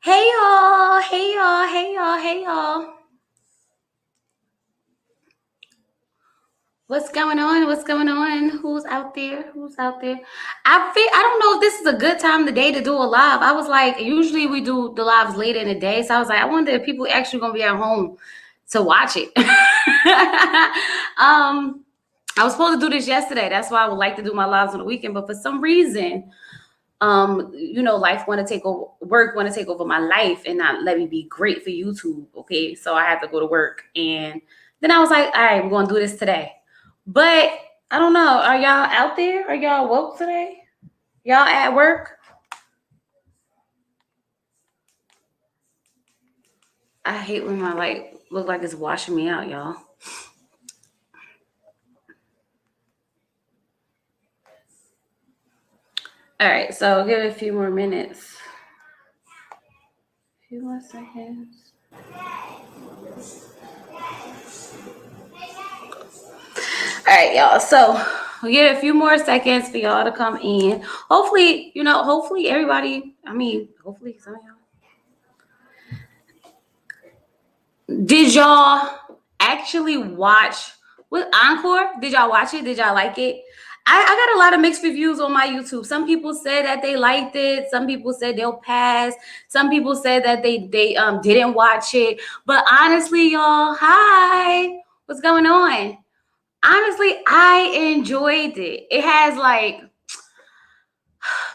Hey y'all, hey y'all, hey y'all, hey y'all. What's going on? What's going on? Who's out there? Who's out there? I don't know if this is a good time of the day to do a live. I was like, usually we do the lives later in the day. So I was like, I wonder if people actually gonna be at home to watch it. I was supposed to do this yesterday. That's why I would like to do my lives on the weekend, but for some reason, life want to take over, work want to take over my life and not let me be great for YouTube. Okay, so I had to go to work, and then I was like, all right, we're gonna do this today. But I don't know. Are y'all out there? Are y'all woke today? Y'all at work? I hate when my light look like it's washing me out, y'all. All right, so give it a few more minutes. A few more seconds. All right, y'all. So we get a few more seconds for y'all to come in. Hopefully everybody, hopefully some of y'all. Did y'all actually watch with Encore? Did y'all watch it? Did y'all like it? I got a lot of mixed reviews on my YouTube. Some people said that they liked it. Some people said they'll pass. Some people said that they didn't watch it. But honestly, y'all, hi, what's going on? Honestly, I enjoyed it. It has like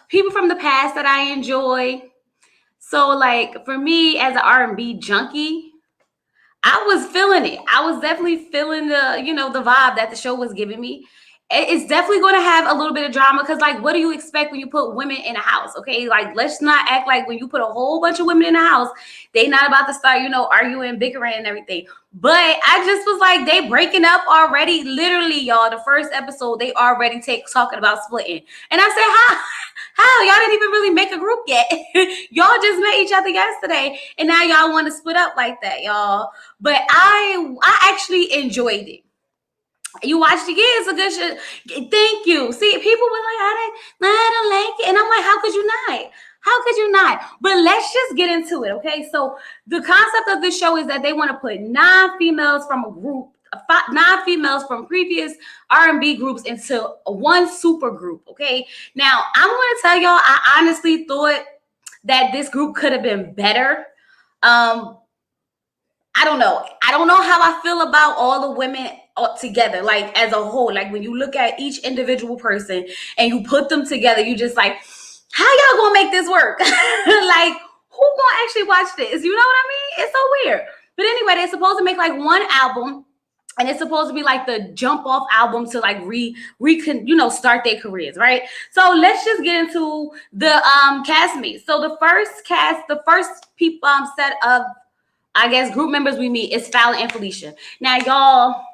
people from the past that I enjoy. So like for me as an R&B junkie, I was feeling it. I was definitely feeling the vibe that the show was giving me. It's definitely going to have a little bit of drama because, like, what do you expect when you put women in a house? Okay, like, let's not act like when you put a whole bunch of women in a house, they not about to start, arguing, bickering, and everything. But I just was like, they breaking up already. Literally, y'all, the first episode, they already talking about splitting, and I said, how y'all didn't even really make a group yet? Y'all just met each other yesterday, and now y'all want to split up like that, y'all. But I actually enjoyed it. You watched it again, it's a good shit. Thank you. See, people were like, I don't like it. And I'm like, how could you not? How could you not? But let's just get into it, okay? So the concept of this show is that they want to put 9 females from a group, 9 females from previous R&B groups into one super group, okay? Now, I'm going to tell y'all, I honestly thought that this group could have been better. I don't know. I don't know how I feel about all the women together, like as a whole. Like when you look at each individual person and you put them together, you just like, how y'all gonna make this work? Like, who gonna actually watch this? You know what I mean? It's so weird. But anyway, they're supposed to make like one album, and it's supposed to be like the jump off album to like start their careers, right? So let's just get into the castmates. So the first people set of I guess group members we meet is Fallon and Felicia. Now, y'all,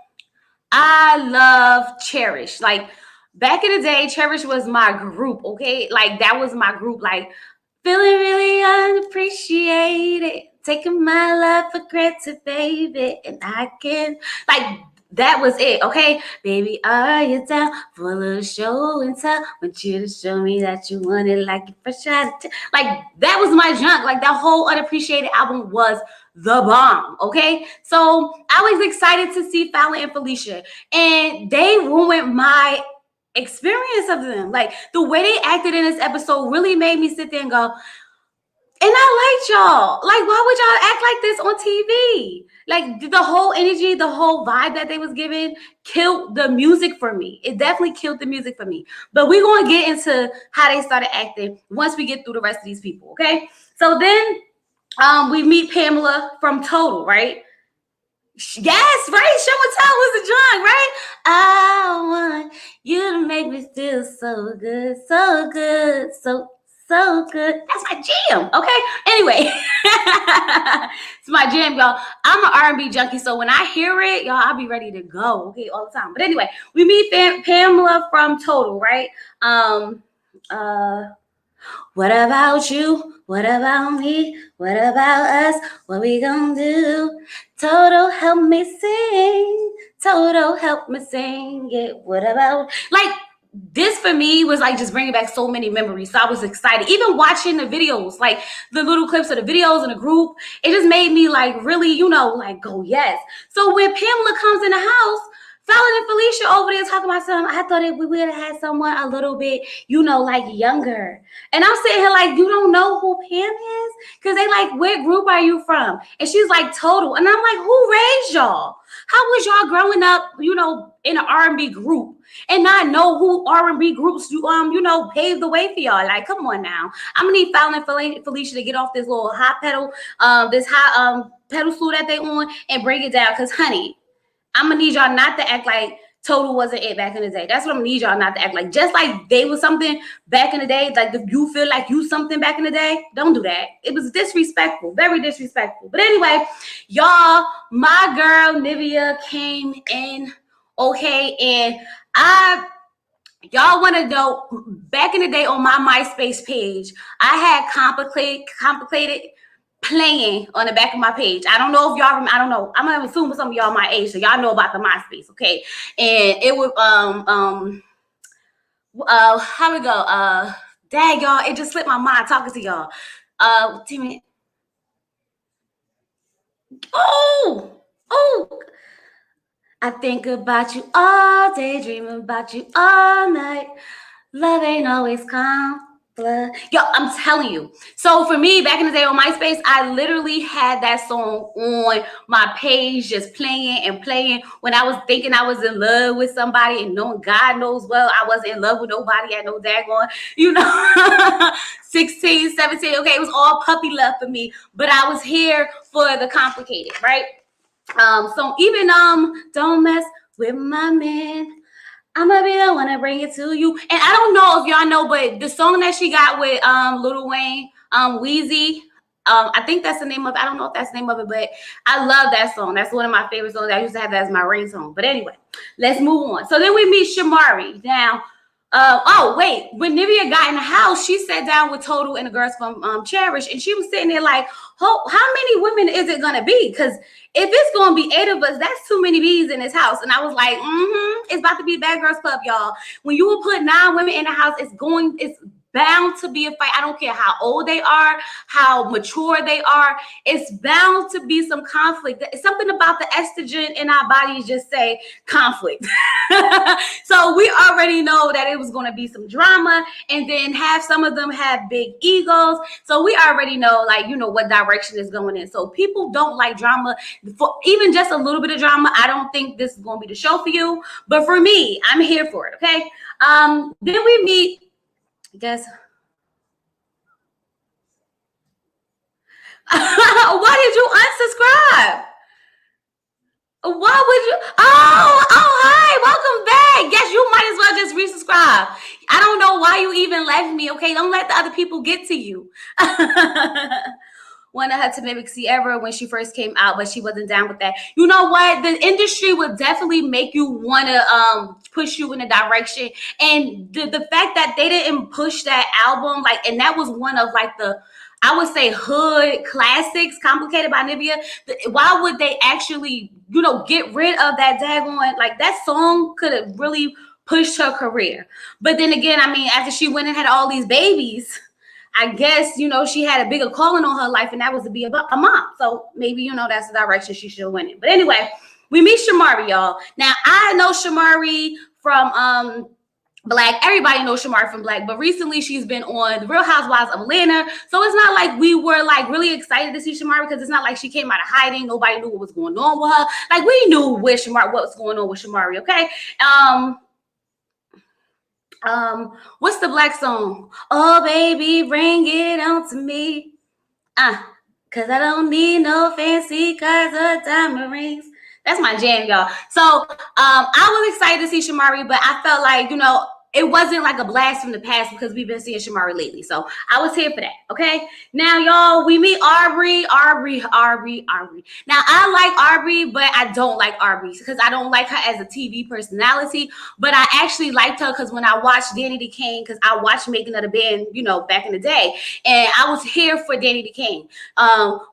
I love Cherish. Like back in the day, Cherish was my group, okay? Like that was my group. Like feeling really unappreciated, taking my love for granted, baby, and I can like. That was it, okay? Baby, are you down for a little show and tell? Want you to show me that you want it like you fresh out of like that was my junk. Like that whole unappreciated album was the bomb. Okay, so I was excited to see Fallon and Felicia, and they ruined my experience of them. Like the way they acted in this episode really made me sit there and go, and I liked y'all. Like, why would y'all act like this on TV? Like the whole energy, the whole vibe that they was giving killed the music for me. It definitely killed the music for me. But we're gonna get into how they started acting once we get through the rest of these people. Okay, so then we meet Pamela from Total, right? Yes, right. Show and tell was the drunk, right? I want you to make me feel so good, so good, so good. That's my jam. Okay. Anyway, it's my jam, y'all. I'm an R&B junkie, so when I hear it, y'all, I'll be ready to go. Okay, all the time. But anyway, we meet Pamela from Total, right? Uh, what about you? What about me? What about us? What we gonna do? Toto, help me sing. Toto, help me sing it. What about like this for me was like just bringing back so many memories. So I was excited. Even watching the videos, like the little clips of the videos in the group, it just made me like really, like go yes. So when Pamela comes in the house, Fallon and Felicia over there talking about something, I thought we would have had someone a little bit, like younger. And I'm sitting here like, you don't know who Pam is? Because they like, what group are you from? And she's like, Total. And I'm like, who raised y'all? How was y'all growing up, in an R&B group and not know who R&B groups paved the way for y'all? Like, come on now. I'm gonna need Fallon and Felicia to get off this little hot pedal, this hot pedestal that they on and bring it down. Because, honey, I'm gonna need y'all not to act like Total wasn't it back in the day. That's what I'm gonna need y'all not to act like. Just like they was something back in the day, like if you feel like you something back in the day, don't do that. It was disrespectful, very disrespectful. But anyway, y'all, my girl Nivea came in, okay, and y'all want to know, back in the day on my MySpace page, I had complicated playing on the back of my page. I don't know if y'all I don't know. I'm gonna assume some of y'all my age, so y'all know about the MySpace, okay? And it would how we go? Dang, y'all, it just slipped my mind talking to y'all. Damn it. Oh, I think about you all day, dream about you all night. Love ain't always calm. Yo, I'm telling you. So for me, back in the day on MySpace, I literally had that song on my page, just playing and playing when I was thinking I was in love with somebody, and knowing God knows well I wasn't in love with nobody at no daggone, 16, 17. Okay, it was all puppy love for me, but I was here for the complicated, right? So even don't mess with my man. I'ma be the one to bring it to you. And I don't know if y'all know, but the song that she got with Lil Wayne, Weezy, I think that's the name of it. I don't know if that's the name of it, but I love that song. That's one of my favorite songs. I used to have that as my ringtone. But anyway, let's move on. So then we meet Shamari. Now, wait, when Nivea got in the house, she sat down with Total and the girls from Cherish, and she was sitting there like, how many women is it gonna be? Because if it's gonna be 8 of us, that's too many bees in this house. And I was like, it's about to be a Bad Girls Club, y'all. When you will put 9 women in the house, it's bound to be a fight. I don't care how old they are, how mature they are. It's bound to be some conflict. It's something about the estrogen in our bodies just say conflict. So we already know that it was going to be some drama, and then some of them have big egos. So we already know, what direction is going in. So people don't like drama. For even just a little bit of drama, I don't think this is going to be the show for you. But for me, I'm here for it. Okay. Then we meet. Guess. Why did you unsubscribe? Why would you? Oh, hi, welcome back. Yes, you might as well just resubscribe. I don't know why you even left me. Okay, don't let the other people get to you. Wanted her to mimic Sierra when she first came out, but she wasn't down with that. You know what? The industry would definitely make you want to push you in a direction. And the fact that they didn't push that album, and that was one of I would say hood classics, Complicated by Nivea. Why would they actually, get rid of that daggone, that song could have really pushed her career. But then again, I mean, after she went and had all these babies, I guess, she had a bigger calling on her life, and that was to be a mom. So maybe, that's the direction she should have went in. But anyway, we meet Shamari, y'all. Now, I know Shamari from Black. Everybody knows Shamari from Black, but recently she's been on The Real Housewives of Atlanta. So it's not like we were really excited to see Shamari, because it's not like she came out of hiding. Nobody knew what was going on with her. We knew what was going on with Shamari, okay? What's the Black song? Oh, baby, bring it on to me. Cause I don't need no fancy cars or diamond rings. That's my jam, y'all. So I was excited to see Shamari, but I felt like, it wasn't like a blast from the past, because we've been seeing Shamari lately. So I was here for that. Okay. Now, y'all, we meet Aubrey. Now, I like Aubrey, but I don't like Aubrey because I don't like her as a TV personality. But I actually liked her because when I watched Danny the King, because I watched Making of the Band, back in the day, and I was here for Danny the King.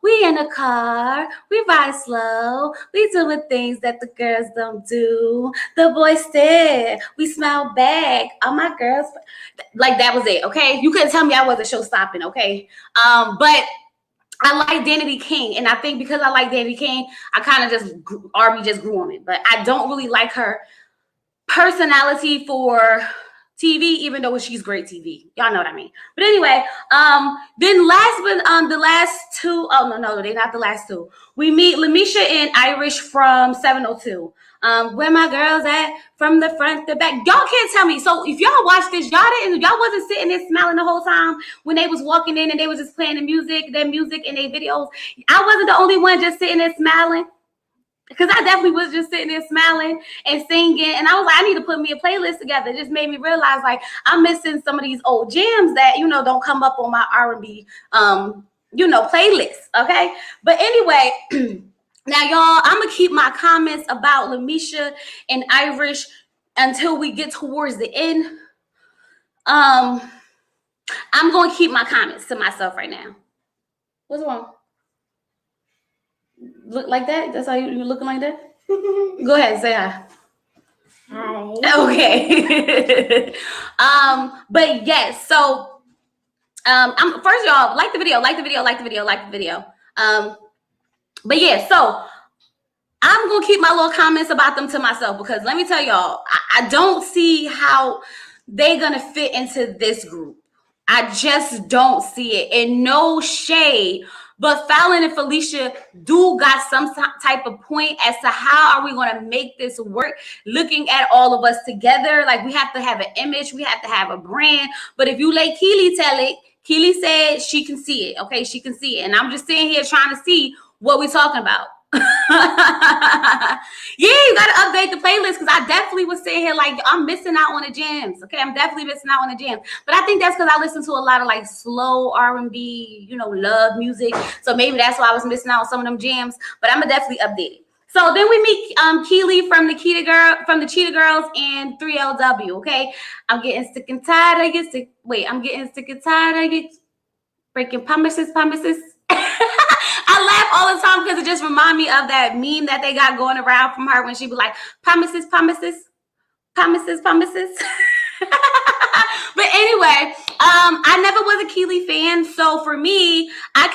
We in a car, we ride slow, we doing things that the girls don't do. The boys stare, we smile back. like, oh, my girls, like that was it. Okay, you couldn't tell me I wasn't show stopping. Okay, but I like Danity King, and I think because I like Danity King, I kind of just Arby just grew on it. But I don't really like her personality for TV, even though she's great TV. Y'all know what I mean. But anyway, then the last two, oh no, they're not the last two. We meet Lamisha and Irish from 702. Where my girls at? From the front to back. Y'all can't tell me. So if y'all watch this, y'all wasn't sitting there smiling the whole time when they was walking in and they was just playing their music and their videos. I wasn't the only one just sitting there smiling. Because I definitely was just sitting there smiling and singing. And I was like, I need to put me a playlist together. It just made me realize, like, I'm missing some of these old jams that, don't come up on my R&B, playlist. Okay. But anyway, now, y'all, I'm going to keep my comments about Lamisha and Irish until we get towards the end. I'm going to keep my comments to myself right now. What's wrong? Look like that? That's how you looking like that? Go ahead, say hi. Hi. Okay. But yes, so I'm first y'all like the video. But yeah, so I'm gonna keep my little comments about them to myself because let me tell y'all, I don't see how they're gonna fit into this group. I just don't see it. And no shade. But Fallon and Felicia do got some type of point as to how are we going to make this work, looking at all of us together. Like, we have to have an image. We have to have a brand. But if you let Keely tell it, Keely said she can see it. Okay, she can see it. And I'm just sitting here trying to see what we're talking about. Yeah, you gotta update the playlist because I definitely was sitting here like I'm missing out on the jams. Okay, I'm definitely missing out on the jams. But I think that's because I listen to a lot of like slow R&B, love music. So maybe that's why I was missing out on some of them jams. But I'm gonna definitely update it. So then we meet Keely from the Cheetah Girls and 3LW. Okay, I'm getting sick and tired of you. I'm getting sick and tired of you breaking promises. I laugh all the time because it just reminds me of that meme that they got going around from her when she was like, promises. But anyway, I never was a Keely fan. So for me, I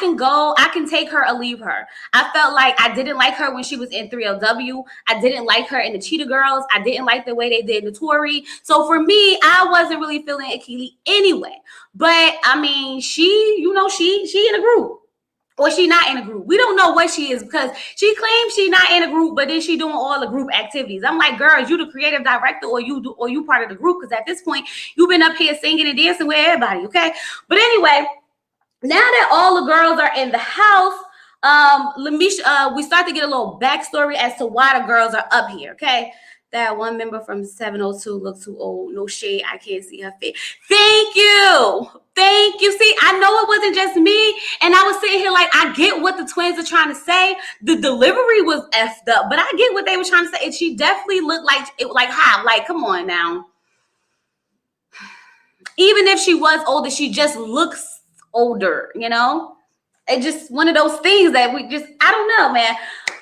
can take her or leave her. I felt like I didn't like her when she was in 3LW. I didn't like her in the Cheetah Girls. I didn't like the way they did Notori. So for me, I wasn't really feeling a Keely anyway. But I mean, she in a group. Or she not in a group. We don't know what she is because she claims she not in a group, but then she doing all the group activities. I'm like, girl, you the creative director or you part of the group? Because at this point, you've been up here singing and dancing with everybody, okay? But anyway, now that all the girls are in the house, Lamisha, we start to get a little backstory as to why the girls are up here, okay? That one member from 702 looks too old. No shade. I can't see her face. Thank you. See, I know it wasn't just me. And I was sitting here like, I get what the twins are trying to say. The delivery was effed up, but I get what they were trying to say. And she definitely looked like it, like how? Like, come on now. Even if she was older, she just looks older, It's just one of those things that I don't know, man.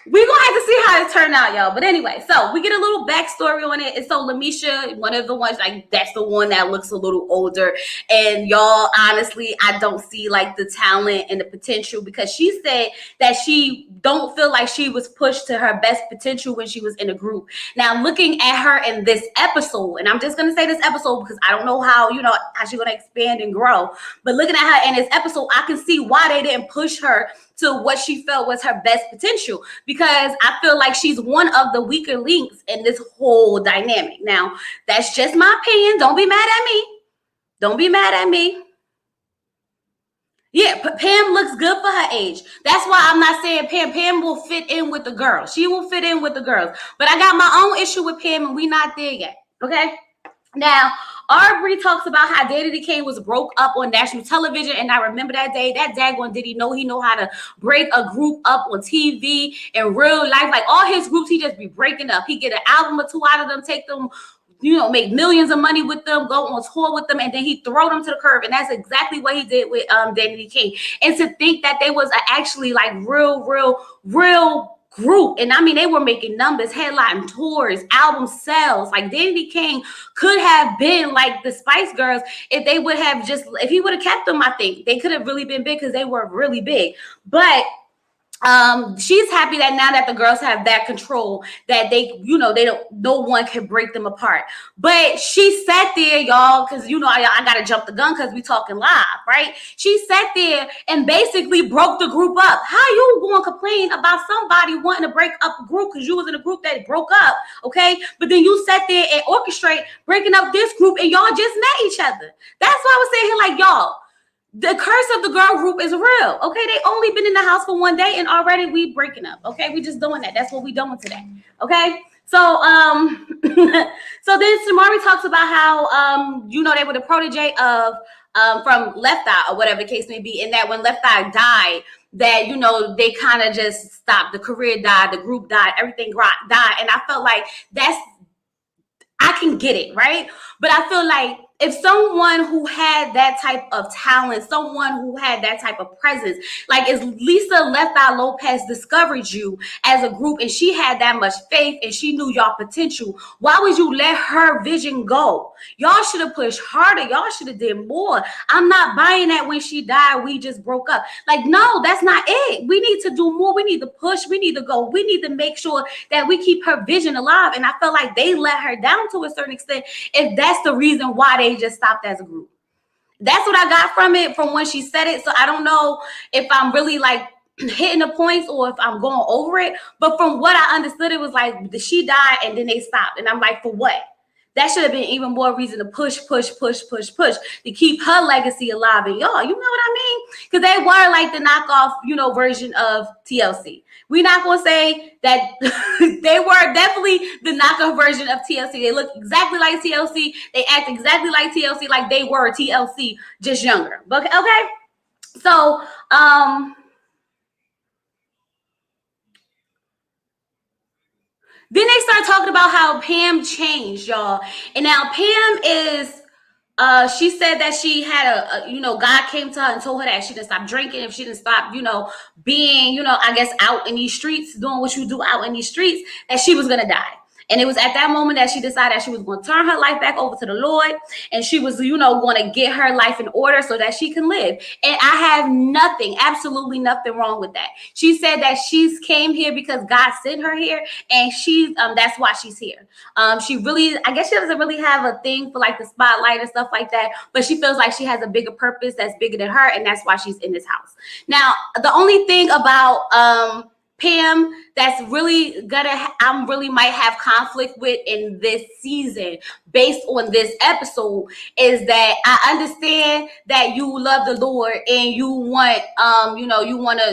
We're going to have to see how it turned out, y'all. But anyway, so we get a little backstory on it. And so Lamisha, one of the ones, like, that's the one that looks a little older. And y'all, honestly, I don't see, like, the talent and the potential because she said that she don't feel like she was pushed to her best potential when she was in a group. Now, looking at her in this episode, and I'm just going to say this episode because I don't know how she's going to expand and grow. But looking at her in this episode, I can see why they didn't push her to what she felt was her best potential because I feel like she's one of the weaker links in this whole dynamic. Now, that's just my opinion. Don't be mad at me. Yeah, Pam looks good for her age. That's why I'm not saying Pam. Pam will fit in with the girls. She will fit in with the girls. But I got my own issue with Pam and we not there yet. Okay? Now, Aubrey talks about how Danity Kane was broke up on national television, and I remember that day. That daggone did he know how to break a group up on TV in real life. Like all his groups, he just be breaking up. He get an album or two out of them, take them, make millions of money with them, go on tour with them, and then he throw them to the curb. And that's exactly what he did with Danity Kane. And to think that they was actually like real group. And I mean, they were making numbers, headline tours, album sales. Like Danny King could have been like the Spice Girls if they would have if he would have kept them. I think they could have really been big because they were really big. But she's happy that now that the girls have that control, that they don't, no one can break them apart. But she sat there, y'all, because I gotta jump the gun because we talking live, right? She sat there and basically broke the group up. How you gonna complain about somebody wanting to break up a group because you was in a group that broke up, okay? But then you sat there and orchestrate breaking up this group and y'all just met each other. That's why I was saying here, like, y'all, the curse of the girl group is real. Okay, they only been in the house for one day and already we breaking up. Okay, we just doing that. That's what we doing today. Okay, so so then Samari talks about how they were the protege of from Left Eye or whatever the case may be, and that when Left Eye died, that they kind of just stopped. The career died, the group died, everything died, and I felt like I can get it, right? But I feel like if someone who had that type of talent, someone who had that type of presence, like if Lisa Left Eye Lopez discovered you as a group and she had that much faith and she knew y'all potential, why would you let her vision go? Y'all should have pushed harder. Y'all should have did more. I'm not buying that when she died, we just broke up. Like, no, that's not it. We need to do more. We need to push. We need to go. We need to make sure that we keep her vision alive. And I felt like they let her down to a certain extent if that's the reason why they just stopped as a group. That's what I got from it, from when she said it. So I don't know if I'm really like hitting the points or if I'm going over it. But from what I understood, it was like she died and then they stopped. And I'm like, for what? That should have been even more reason to push to keep her legacy alive. And y'all, you know what I mean? Because they were like the knockoff, version of TLC. We're not going to say that they were definitely the knockoff version of TLC. They look exactly like TLC. They act exactly like TLC, like they were TLC, just younger. But okay. So, then they start talking about how Pam changed, y'all. And now Pam is, she said that she had God came to her and told her that she didn't stop drinking, if she didn't stop, being, I guess out in these streets, doing what you do out in these streets, that she was going to die. And it was at that moment that she decided that she was going to turn her life back over to the Lord. And she was, going to get her life in order so that she can live. And I have nothing, absolutely nothing wrong with that. She said that she's came here because God sent her here. And that's why she's here. She really, I guess she doesn't really have a thing for like the spotlight and stuff like that. But she feels like she has a bigger purpose that's bigger than her. And that's why she's in this house. Now, the only thing about Pam that's really I really might have conflict with in this season based on this episode is that I understand that you love the Lord and you want you want to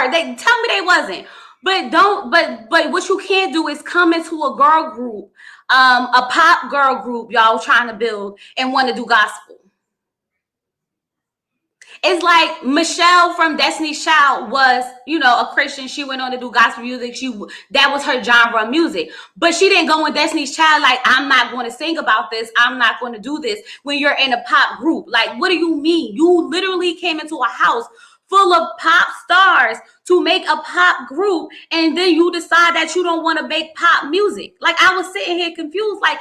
they tell me they wasn't, but what you can't do is come into a girl group, a pop girl group y'all trying to build and want to do gospel. It's like Michelle from Destiny's Child was, a Christian. She went on to do gospel music. That was her genre of music. But she didn't go in Destiny's Child like, I'm not going to sing about this. I'm not going to do this when you're in a pop group. Like, what do you mean? You literally came into a house full of pop stars to make a pop group, and then you decide that you don't want to make pop music. Like, I was sitting here confused. Like,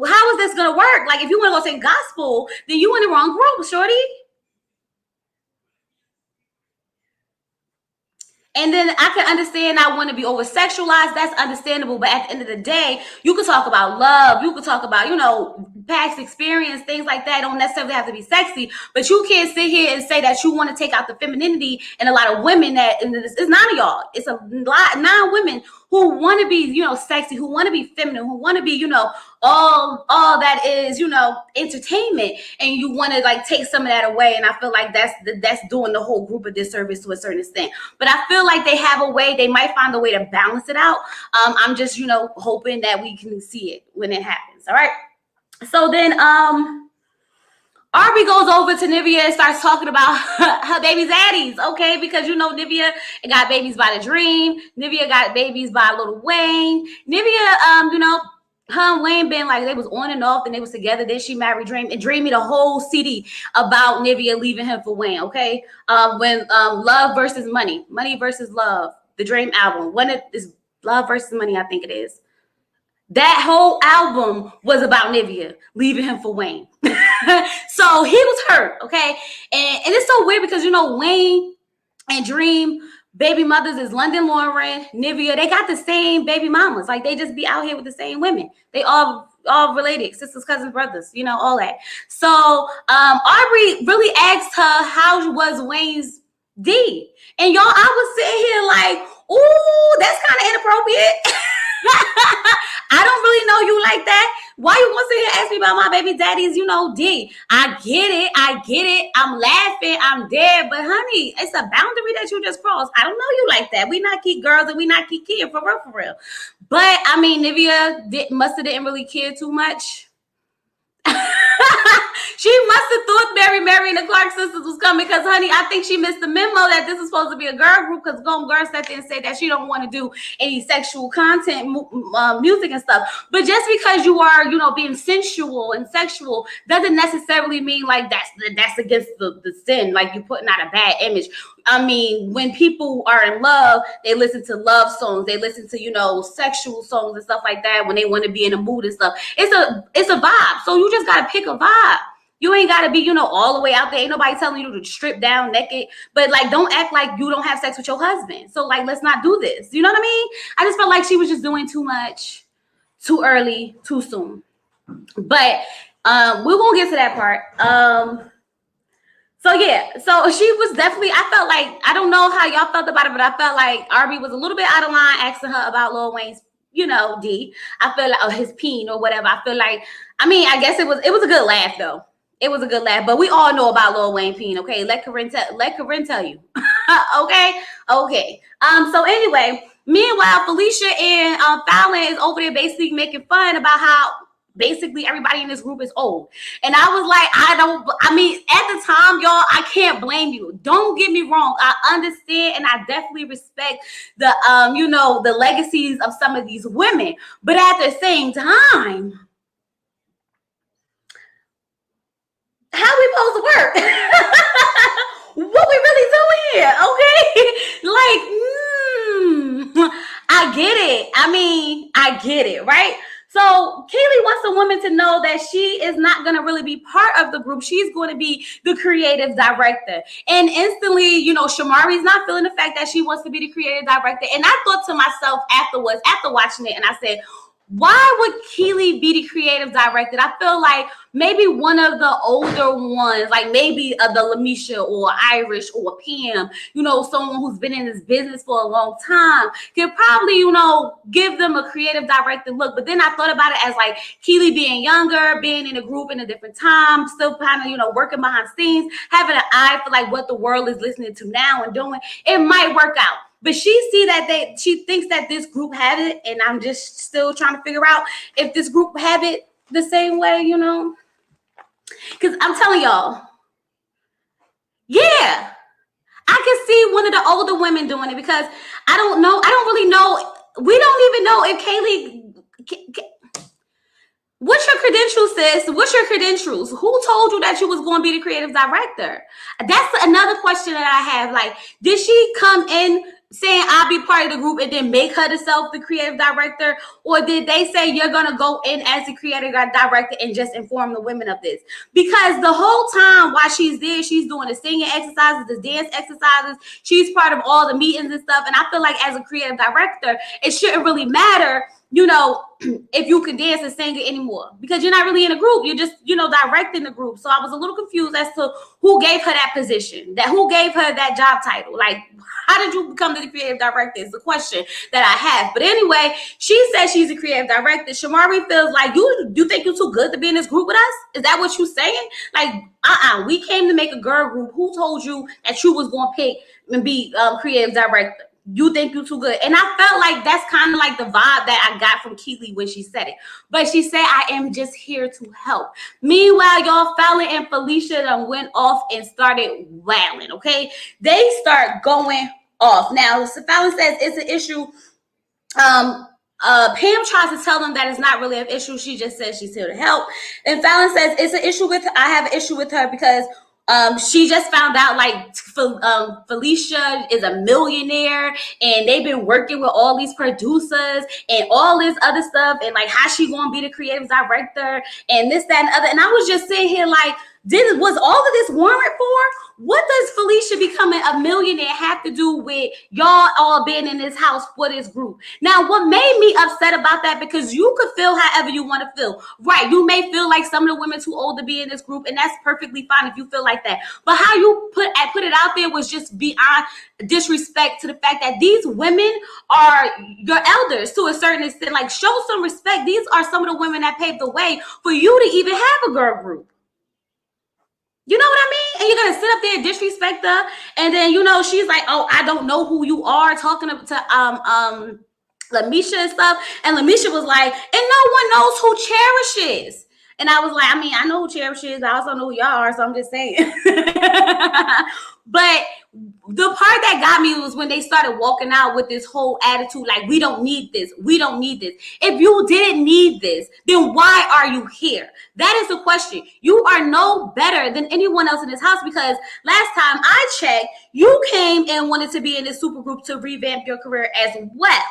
how is this going to work? Like, if you want to go sing gospel, then you in the wrong group, shorty. And then I can understand I want to be over sexualized. That's understandable. But at the end of the day, you could talk about love. You could talk about, past experience, things like that. Don't necessarily have to be sexy. But you can't sit here and say that you want to take out the femininity in a lot of women and it's none of y'all. It's a lot, 9 women who want to be, sexy, who want to be feminine, who want to be, all that is, entertainment, and you want to like take some of that away. And I feel like that's doing the whole group a disservice to a certain extent. But I feel like they have a way, they might find a way to balance it out. I'm just, hoping that we can see it when it happens. All right. So then, Arby goes over to Nivea and starts talking about her baby daddies, okay? Because Nivea got babies by The Dream. Nivea got babies by Lil Wayne. Nivea, her and Wayne been like, they was on and off, and they was together. Then she married Dream, and Dream made a whole CD about Nivea leaving him for Wayne. Okay, when Love versus Money, Money versus Love, the Dream album. When it is Love versus Money, I think it is. That whole album was about Nivea leaving him for Wayne. So he was hurt, okay? And it's so weird because, you know, Wayne and Dream, baby mothers is London Lauren, Nivea. They got the same baby mamas. Like, they just be out here with the same women. They all related, sisters, cousins, brothers, you know, all that. So Aubrey really asked her how was Wayne's D. And y'all, I was sitting here like, ooh, that's kind of inappropriate. I don't really know you like that. Why you want to sit here and ask me about my baby daddy's, you know, D? I get it. I'm laughing. I'm dead. But honey, it's a boundary that you just crossed. I don't know you like that. We not keep girls and we not keep kids for real. But I mean, Nivea didn't really care too much. She must have thought Mary and the Clark sisters was coming because, honey, I think she missed the memo that this is supposed to be a girl group because girl sat there and said that she don't want to do any sexual content, music and stuff. But just because you are, you know, being sensual and sexual doesn't necessarily mean like that's against the sin, like you're putting out a bad image. I mean, when people are in love, they listen to love songs. They listen to, you know, sexual songs and stuff like that when they want to be in a mood and stuff. It's a vibe. So you just got to pick a vibe. You ain't got to be, you know, all the way out there. Ain't nobody telling you to strip down naked. But, like, don't act like you don't have sex with your husband. So, like, let's not do this. You know what I mean? I just felt like she was just doing too much, too early, too soon. But we're going to get to that part. So, yeah. So, she was definitely, I felt like, I don't know how y'all felt about it, but I felt like Arby was a little bit out of line asking her about Lil Wayne's, you know, D. I feel like, his peen or whatever. I feel like, I mean, I guess it was a good laugh, though. It was a good laugh, but we all know about Lil Wayne peen, okay? Let Corinne tell you. Okay. So anyway, meanwhile, Felicia and Fallon is over there basically making fun about how basically everybody in this group is old. And I was like, at the time, y'all, I can't blame you. Don't get me wrong. I understand and I definitely respect the you know, the legacies of some of these women. But at the same time, how we supposed to work? What we really doing here? Okay. Like, I get it. I mean, I get it, right? So Kaylee wants the woman to know that she is not going to really be part of the group. She's going to be the creative director. And instantly, you know, Shamari's not feeling the fact that she wants to be the creative director. And I thought to myself afterwards, after watching it, and I said, why would Keely be the creative director? I feel like maybe one of the older ones, like maybe the Lamisha or Irish or Pam, you know, someone who's been in this business for a long time, could probably, you know, give them a creative director look. But then I thought about it as like Keely being younger, being in a group in a different time, still kind of, you know, working behind scenes, having an eye for like what the world is listening to now and doing. It might work out. But she thinks that this group have it, and I'm just still trying to figure out if this group have it the same way, you know? Because I'm telling y'all, yeah, I can see one of the older women doing it because I don't really know. We don't even know if Kaylee. What's your credentials, sis? What's your credentials? Who told you that you was going to be the creative director? That's another question that I have. Like, did she come in saying I'll be part of the group and then make her herself the creative director? Or did they say you're going to go in as the creative director and just inform the women of this? Because the whole time while she's there, she's doing the singing exercises, the dance exercises. She's part of all the meetings and stuff. And I feel like as a creative director, it shouldn't really matter, you know, if you can dance and sing it anymore, because you're not really in a group. You're just, you know, directing the group. So I was a little confused as to who gave her that position, who gave her that job title. Like, how did you become the creative director is the question that I have. But anyway, she says she's a creative director. Shamari feels like, you think you're too good to be in this group with us? Is that what you're saying? Like, we came to make a girl group. Who told you that you was going to pick and be creative director? You think you're too good. And I felt like that's kind of like the vibe that I got from Keely when she said it. But she said, I am just here to help. Meanwhile, y'all, Fallon and Felicia done went off and started wailing, okay? They start going off. Now, Fallon says it's an issue Pam tries to tell them that it's not really an issue. She just says she's here to help. And Fallon says it's an issue with. I have an issue with her because she just found out like Felicia is a millionaire and they've been working with all these producers and all this other stuff and like how she gonna be the creative director and this, that, and other. And I was just sitting here like, was all of this warrant for? What does Felicia becoming a millionaire have to do with y'all all being in this house for this group? Now, what made me upset about that, because you could feel however you want to feel. Right, you may feel like some of the women too old to be in this group, and that's perfectly fine if you feel like that. But how you put it out there was just beyond disrespect to the fact that these women are your elders to a certain extent. Like, show some respect. These are some of the women that paved the way for you to even have a girl group. You know what I mean? And you're going to sit up there and disrespect her. And then, you know, she's like, oh, I don't know who you are, talking to Lamisha and stuff. And Lamisha was like, and no one knows who Cherish is. And I was like, I mean, I know who Cherish is. I also know who y'all are. So I'm just saying. But the part that got me was when they started walking out with this whole attitude, like, we don't need this. We don't need this. If you didn't need this, then why are you here? That is the question. You are no better than anyone else in this house, because last time I checked, you came and wanted to be in this super group to revamp your career as well,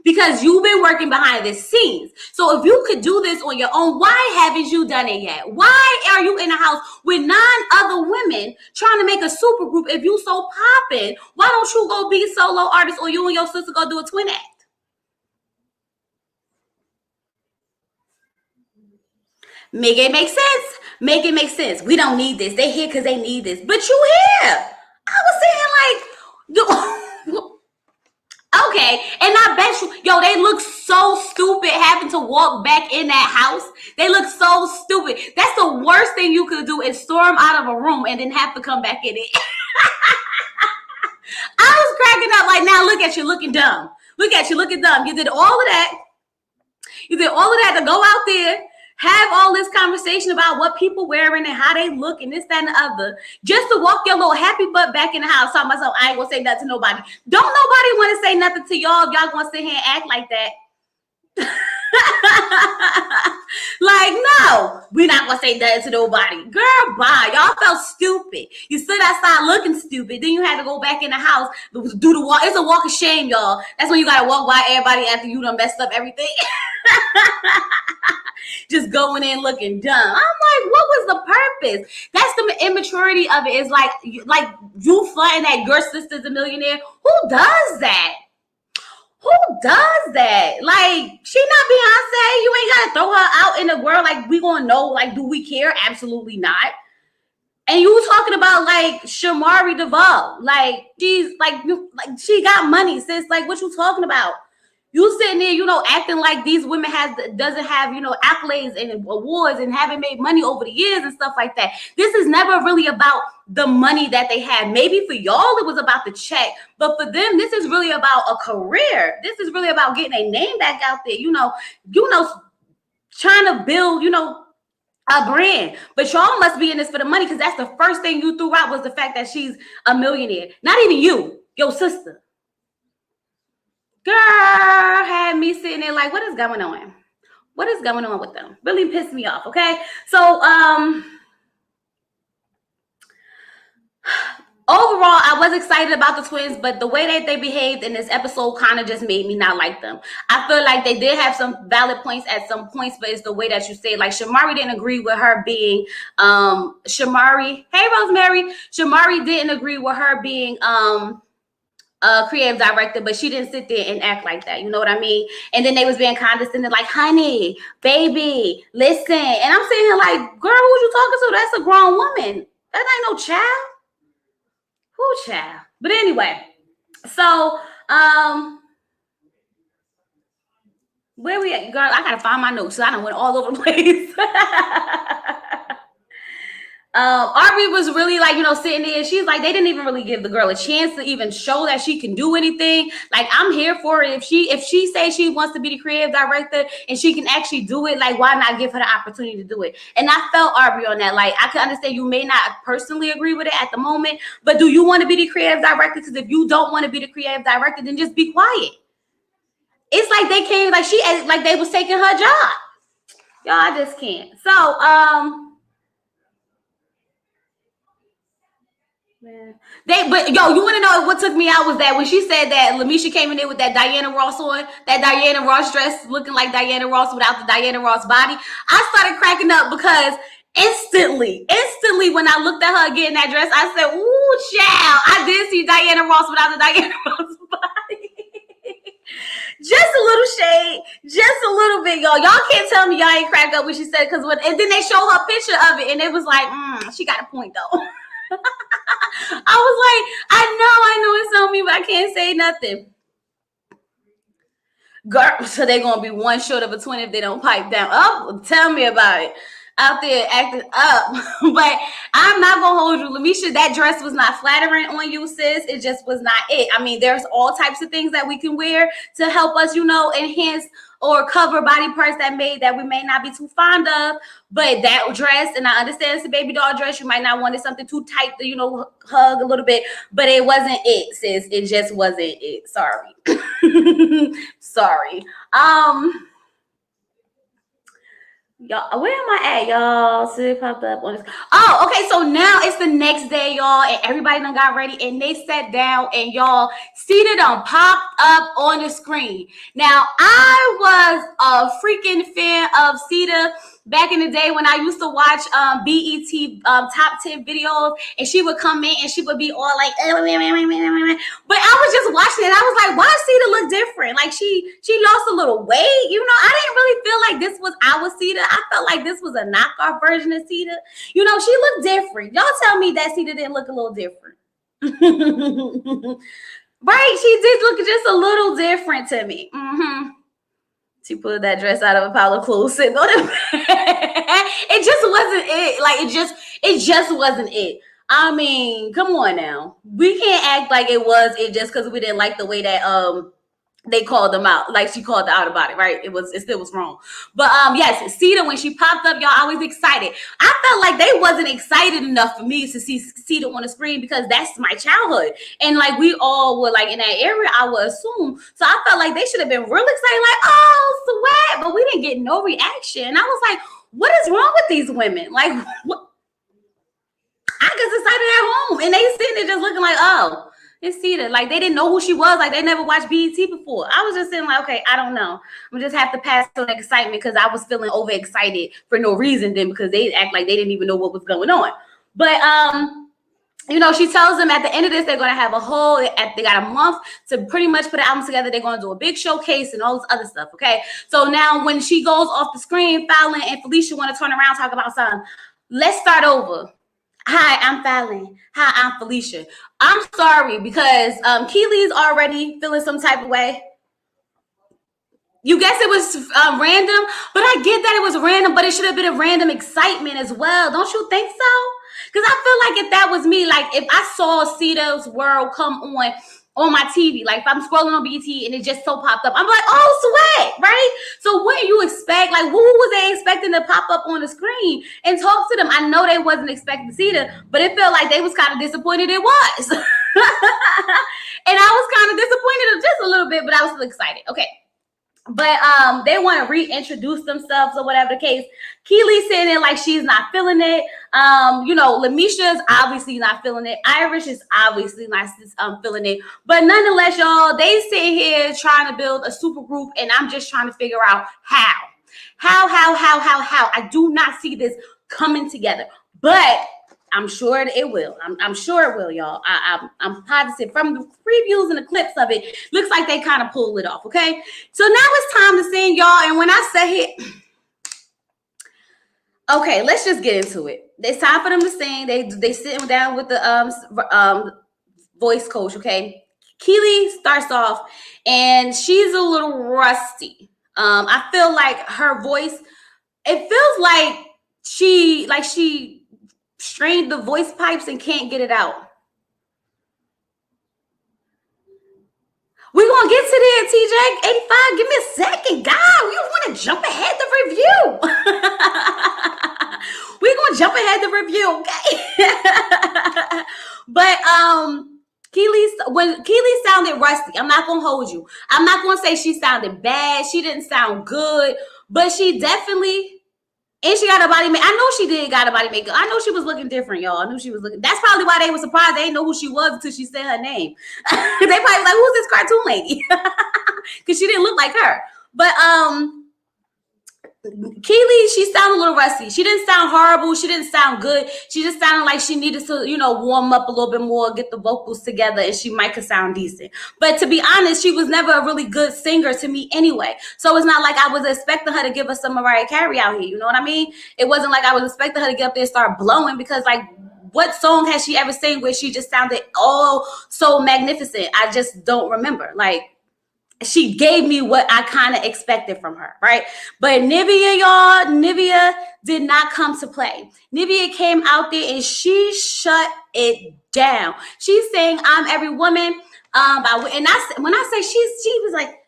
because you've been working behind the scenes. So if you could do this on your own, why haven't you done it yet? Why are you in a house with 9 other women trying to make a super group? If you so popping, why don't you go be solo artist, or you and your sister go do a twin act? Make it make sense. Make it make sense. We don't need this. They here because they need this. But you here. I was saying like, okay, and I bet you, yo, they look so stupid having to walk back in that house. They look so stupid. That's the worst thing you could do, is storm out of a room and then have to come back in it. I was cracking up like, now look at you looking dumb. Look at you looking dumb. You did all of that. You did all of that to go out there, have all this conversation about what people wearing and how they look and this, that, and the other, just to walk your little happy butt back in the house talking about something. I ain't gonna say nothing to nobody. Don't nobody want to say nothing to y'all if y'all gonna sit here and act like that. Like, no, we're not gonna say nothing to nobody. Girl, bye. Y'all felt stupid. You stood outside looking stupid. Then you had to go back in the house, do the walk. It's a walk of shame, y'all. That's when you gotta walk by everybody after you done messed up everything. Just going in looking dumb. I'm like, what was the purpose? That's the immaturity of it. Is like you flying that your sister's a millionaire. Who does that? Who does that? Like, she not Beyonce. You ain't gotta throw her out in the world. Like, we gonna know, like, do we care? Absolutely not. And you talking about like Shamari Duvall. Like, she's like she got money, sis. Like, what you talking about? You sitting there, you know, acting like these women doesn't have, you know, accolades and awards and haven't made money over the years and stuff like that. This is never really about the money that they have. Maybe for y'all it was about the check, but for them, this is really about a career. This is really about getting a name back out there. You know, trying to build, you know, a brand. But y'all must be in this for the money, because that's the first thing you threw out was the fact that she's a millionaire. Not even you, your sister. Girl had me sitting there like, what is going on? What is going on with them? Really pissed me off, okay? So, overall, I was excited about the twins, but the way that they behaved in this episode kind of just made me not like them. I feel like they did have some valid points at some points, but it's the way that you say it. Like, Shamari didn't agree with her being, hey, Rosemary. Shamari didn't agree with her being, creative director, but she didn't sit there and act like that. You know what I mean? And then they was being condescending, like, honey, baby, listen. And I'm sitting here like, girl, who you talking to? That's a grown woman. That ain't no child. Who child? But anyway, so where we at? Girl, I gotta find my notes. So I done went all over the place. Aubrey was really like, you know, sitting there. She's like, they didn't even really give the girl a chance to even show that she can do anything. Like, I'm here for it. If she says she wants to be the creative director and she can actually do it, like, why not give her the opportunity to do it? And I felt Aubrey on that. Like, I can understand you may not personally agree with it at the moment, but do you want to be the creative director? Because if you don't want to be the creative director, then just be quiet. It's like they came, like they was taking her job. Y'all, I just can't. So, but yo, you want to know what took me out was that when she said that Lamisha came in there with that Diana Ross on, that Diana Ross dress, looking like Diana Ross without the Diana Ross body, I started cracking up because instantly, when I looked at her again in that dress, I said, "Ooh, child, I did see Diana Ross without the Diana Ross body." Just a little shade, just a little bit, y'all. Y'all can't tell me y'all ain't cracked up when she said, and then they show her picture of it, and it was like, she got a point though. I was like, I know it's on me, but I can't say nothing. Girl, so they're gonna be one short of a 20 if they don't pipe down. Oh, tell me about it. Out there acting up. But I'm not gonna hold you. Lamisha, that dress was not flattering on you, sis. It just was not it. I mean, there's all types of things that we can wear to help us, enhance or cover body parts that we may not be too fond of. But that dress, and I understand it's a baby doll dress, you might not want it something too tight to, hug a little bit, but it wasn't it, sis. It just wasn't it. Sorry. Sorry. Y'all, where am I at, y'all? See it popped up on this. Oh, okay. So now it's the next day, y'all, and everybody done got ready, and they sat down, and y'all, Cedar done popped up on the screen. Now, I was a freaking fan of Cedar back in the day when I used to watch BET top 10 videos, and she would come in and she would be all like, but I was just watching it. And I was like, why does Cedar look different? Like she lost a little weight. I didn't really feel like this was our Cedar. I felt like this was a knockoff version of Cedar. She looked different. Y'all tell me that Cedar didn't look a little different. Right? She did look just a little different to me. She pulled that dress out of a pile of clothes sitting on it. It just wasn't it. Like it just wasn't it. I mean, come on now. We can't act like it was it just because we didn't like the way that they called them out. Like she called the out about it, right? It still was wrong. But yes, Cedar, when she popped up, y'all, I was excited. I felt like they wasn't excited enough for me to see Cedar on the screen because that's my childhood. And like we all were like in that area, I would assume. So I felt like they should have been real excited, like, oh, sweat. But we didn't get no reaction. And I was like, what is wrong with these women? Like, what? I got excited at home and they sitting there just looking like, oh, it's Cedar. Like they didn't know who she was. Like they never watched BET before. I was just sitting like, okay, I don't know. I'm just have to pass on excitement because I was feeling overexcited for no reason then because they act like they didn't even know what was going on. But she tells them at the end of this, they're going to have they got a month to pretty much put an album together. They're going to do a big showcase and all this other stuff. Okay. So now when she goes off the screen, Fallon and Felicia want to turn around, talk about something. Let's start over. Hi, I'm Fallon. Hi, I'm Felicia. I'm sorry because Keely's already feeling some type of way. You guess it was random, but I get that it was random, but it should have been a random excitement as well. Don't you think so? Because I feel like if that was me, like if I saw Cedar's World come on my TV, like if I'm scrolling on BT and it just so popped up, I'm like, oh, sweat, right? So what do you expect? Like, who was they expecting to pop up on the screen and talk to them? I know they wasn't expecting Cedar, but it felt like they was kind of disappointed it was. And I was kind of disappointed just a little bit, but I was still excited. Okay. But they want to reintroduce themselves or whatever the case. Keely's saying it like she's not feeling it. Lamisha's obviously not feeling it. Irish is obviously not feeling it. But nonetheless, y'all, they sit here trying to build a super group, and I'm just trying to figure out how. I do not see this coming together, but I'm sure it will. I'm sure it will, y'all. I'm positive from the previews and the clips of it. Looks like they kind of pulled it off. Okay, so now it's time to sing, y'all. And when I say it, okay, let's just get into it. It's time for them to sing. They sitting down with the voice coach. Okay, Keely starts off, and she's a little rusty. I feel like her voice. It feels like she strained the voice pipes and can't get it out. We're going to get to there, TJ. 85, give me a second. God, we don't want to jump ahead the review. We're going to jump ahead the review, okay? But When Keely sounded rusty, I'm not gonna hold you. I'm not gonna say she sounded bad. She didn't sound good, but she definitely, and she got a body make. I know she did got a body makeup. I know she was looking different, y'all. I knew she was looking. That's probably why they were surprised. They didn't know who she was until she said her name. They probably was like, "Who's this cartoon lady?" Because she didn't look like her. But Keely, she sounded a little rusty. She didn't sound horrible. She didn't sound good. She just sounded like she needed to, warm up a little bit more, get the vocals together, and she might could sound decent. But to be honest, she was never a really good singer to me anyway. So it's not like I was expecting her to give us some Mariah Carey out here. You know what I mean? It wasn't like I was expecting her to get up there and start blowing, because like, what song has she ever sang where she just sounded all so magnificent? I just don't remember. Like, she gave me what I kind of expected from her, right? But Nivea did not come to play. Nivea came out there and she shut it down. She's saying, "I'm every woman." And when I say she was like,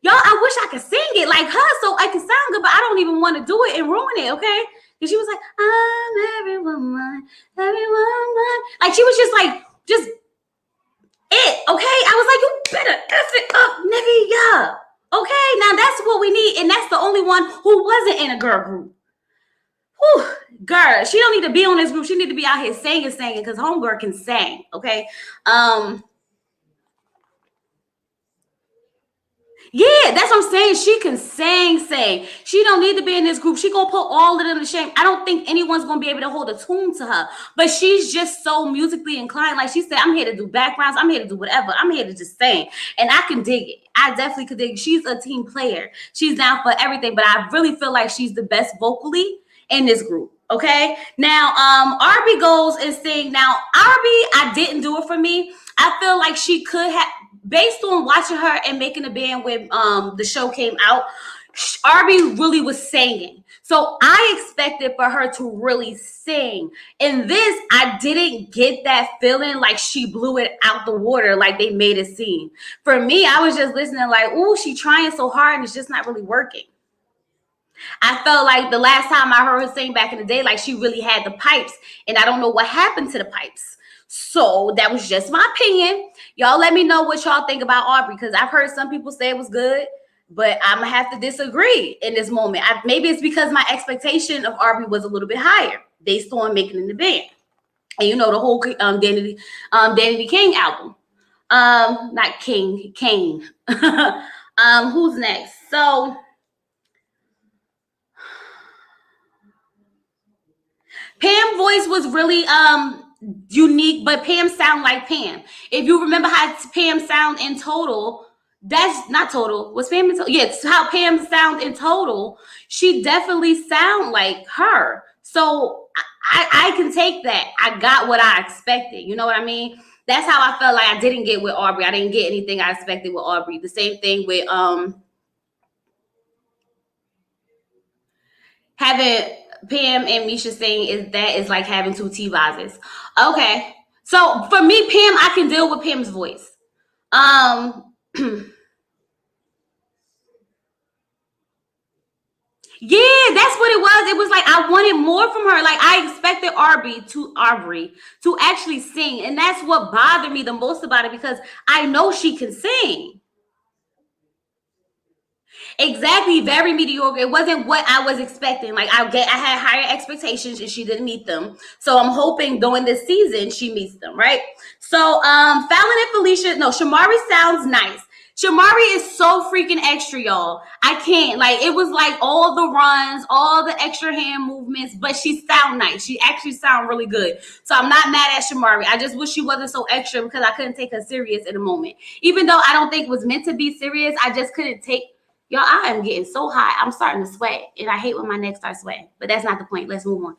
y'all, I wish I could sing it like her so I can sound good, but I don't even want to do it and ruin it, okay? Because she was like, "I'm every woman, every woman." Like, she was just it, okay? I was like, "You better F it up, Nivea." Okay, now that's what we need, and that's the only one who wasn't in a girl group. Whew, girl, she don't need to be on this group. She need to be out here singing, because homegirl can sing, okay? Yeah, that's what I'm saying. She can sing. She don't need to be in this group. She gonna put all of them to shame. I don't think anyone's gonna be able to hold a tune to her. But she's just so musically inclined. Like she said, "I'm here to do backgrounds. I'm here to do whatever. I'm here to just sing." And I can dig it. I definitely could dig it. She's a team player. She's down for everything. But I really feel like she's the best vocally in this group. Okay. Now, Arby goes and sing. Now, Arby, I didn't do it for me. I feel like she could have, based on watching her and making a band when the show came out, Arby really was singing. So I expected for her to really sing. In this, I didn't get that feeling like she blew it out the water like they made it seem. For me, I was just listening like, "Ooh, she's trying so hard and it's just not really working." I felt like the last time I heard her sing back in the day, like she really had the pipes, and I don't know what happened to the pipes. So that was just my opinion. Y'all let me know what y'all think about Aubrey, because I've heard some people say it was good, but I'm gonna have to disagree in this moment. Maybe it's because my expectation of Aubrey was a little bit higher based on making in the band, and the whole Danny King album. Not King, Kane. Who's next? So Pam's voice was really unique, but Pam sound like Pam. If you remember how Pam sound in Total, that's not Total. Was Pam in Total? Yeah, it's how Pam sound in Total. She definitely sound like her. So I can take that. I got what I expected. You know what I mean? That's how I felt like I didn't get with Aubrey. I didn't get anything I expected with Aubrey. The same thing with having Pam and Misha sing is like having two T vases. Okay. So for me, Pam, I can deal with Pam's voice. Yeah, that's what it was. It was like I wanted more from her. Like I expected Aubrey to actually sing. And that's what bothered me the most about it, because I know she can sing. Exactly, very mediocre. It wasn't what I was expecting. Like I had higher expectations and she didn't meet them. So I'm hoping during this season she meets them, right? So Fallon and Felicia, no, Shamari sounds nice. Shamari is so freaking extra, y'all. I can't. Like, it was like all the runs, all the extra hand movements, but she sound nice. She actually sound really good. So I'm not mad at Shamari. I just wish she wasn't so extra, because I couldn't take her serious in a moment. Even though I don't think it was meant to be serious, I just couldn't take. Y'all, I am getting so hot. I'm starting to sweat, and I hate when my neck starts sweating. But that's not the point. Let's move on.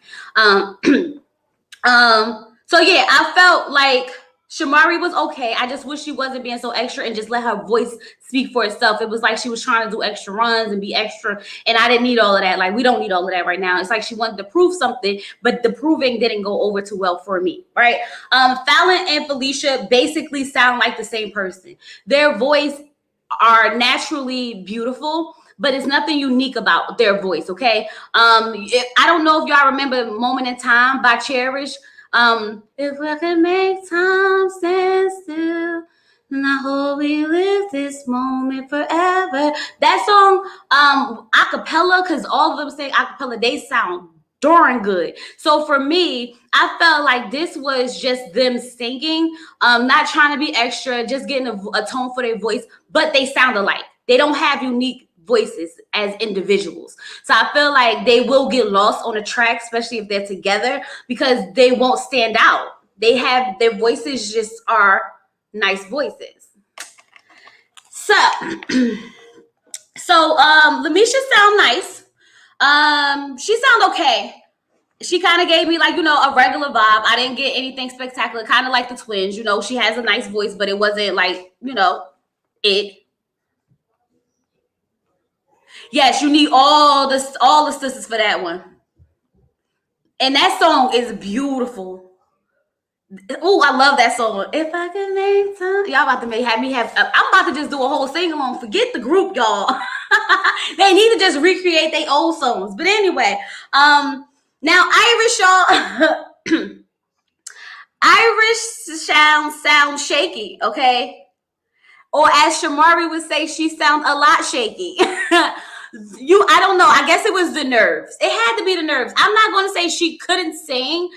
So yeah, I felt like Shamari was okay. I just wish she wasn't being so extra and just let her voice speak for itself. It was like she was trying to do extra runs and be extra, and I didn't need all of that. Like, we don't need all of that right now. It's like she wanted to prove something, but the proving didn't go over too well for me, right? Fallon and Felicia basically sound like the same person. Their voice are naturally beautiful, but it's nothing unique about their voice, okay? I don't know if y'all remember Moment in Time by Cherish. If I could make time stand still, and I hope we live this moment forever. That song, acapella, because all of them say acapella, they sound darn good. So for me, I felt like this was just them singing, not trying to be extra, just getting a tone for their voice, but they sound alike. They don't have unique voices as individuals. So I feel like they will get lost on a track, especially if they're together, because they won't stand out. They have their voices just are nice voices. So Lamisha sound nice. She sound okay. She kind of gave me like, a regular vibe. I didn't get anything spectacular, kind of like the twins. She has a nice voice, but it wasn't like, it. Yes, you need all the sisters for that one. And that song is beautiful. Oh, I love that song. If I could make time, y'all about to have me have. I'm about to just do a whole sing along. Forget the group, y'all. They need to just recreate their old songs. But anyway, now Irish, y'all. Irish sound shaky, okay? Or as Shamari would say, she sound a lot shaky. I don't know. I guess it was the nerves. It had to be the nerves. I'm not going to say she couldn't sing.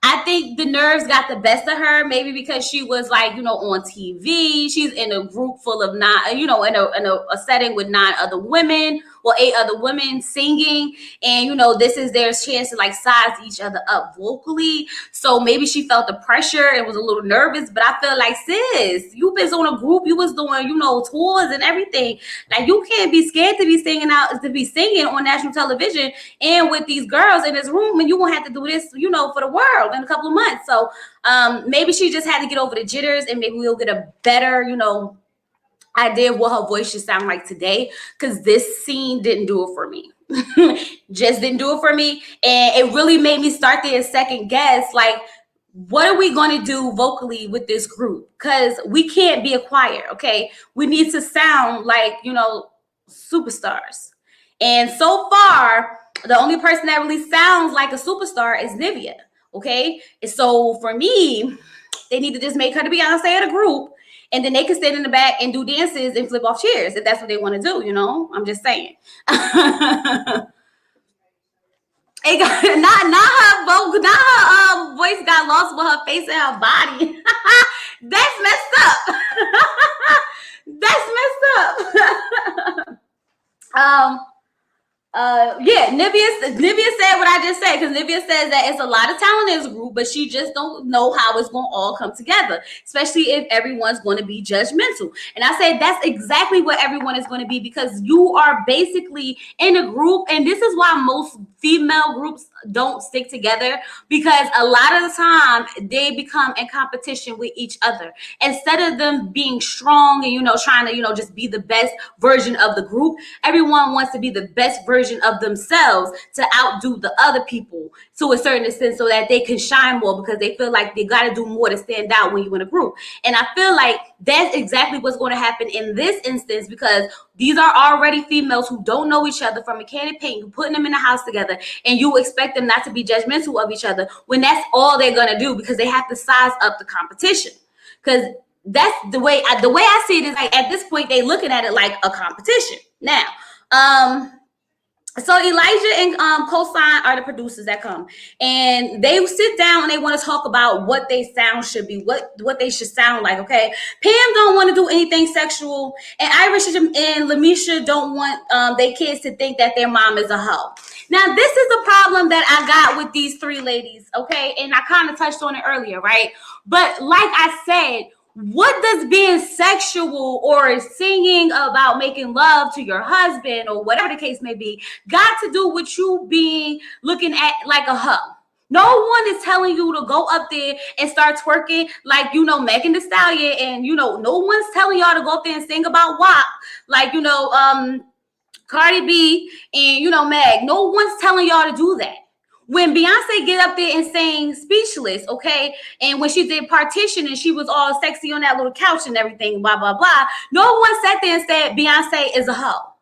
I think the nerves got the best of her, maybe because she was like, on TV. She's in a group full of nine, in a setting with 9 other women or 8 other women singing. And, this is their chance to like size each other up vocally. So maybe she felt the pressure and was a little nervous, but I feel like, sis, you been on a group, you was doing, tours and everything. Like you can't be scared to be singing on national television and with these girls in this room, and you won't have to do this, for the world in a couple of months. So maybe she just had to get over the jitters, and maybe we'll get a better, idea of what her voice should sound like today, because this scene didn't do it for me. Just didn't do it for me. And it really made me start there second guess, like, what are we going to do vocally with this group? Because we can't be a choir, okay? We need to sound like, superstars. And so far, the only person that really sounds like a superstar is Nivea, okay? And so for me, they need to just make her the Beyonce of the group, and then they can stand in the back and do dances and flip off chairs if that's what they want to do, I'm just saying. It got, not her voice got lost with her face and her body. That's messed up. That's messed up. Yeah, Nivea said what I just said, because Nivea says that it's a lot of talent in this group, but she just don't know how it's going to all come together, especially if everyone's going to be judgmental. And I said that's exactly what everyone is going to be, because you are basically in a group, and this is why most female groups don't stick together, because a lot of the time they become in competition with each other instead of them being strong and trying to just be the best version of the group. Everyone wants to be the best version of themselves to outdo the other people to a certain extent, so that they can shine more, because they feel like they got to do more to stand out when you're in a group. And I feel like that's exactly what's going to happen in this instance, because these are already females who don't know each other from a can of paint. You're putting them in the house together, and you expect them not to be judgmental of each other when that's all they're going to do, because they have to size up the competition. Because that's the way I see it, is like at this point they looking at it like a competition. Now, so Elijah and Cosign are the producers that come, and they sit down and they want to talk about what they sound should be, what they should sound like. Okay, Pam don't want to do anything sexual, and Irish and Lamisha don't want their kids to think that their mom is a hoe. Now, this is the problem that I got with these 3 ladies, okay? And I kind of touched on it earlier, right? But like I said, what does being sexual or singing about making love to your husband or whatever the case may be got to do with you being looking at like a hoe? No one is telling you to go up there and start twerking like, Megan Thee Stallion, and, no one's telling y'all to go up there and sing about WAP like, Cardi B and, Meg. No one's telling y'all to do that. When Beyonce get up there and sang Speechless, okay, and when she did Partition and she was all sexy on that little couch and everything, blah, blah, blah, no one sat there and said Beyonce is a hoe.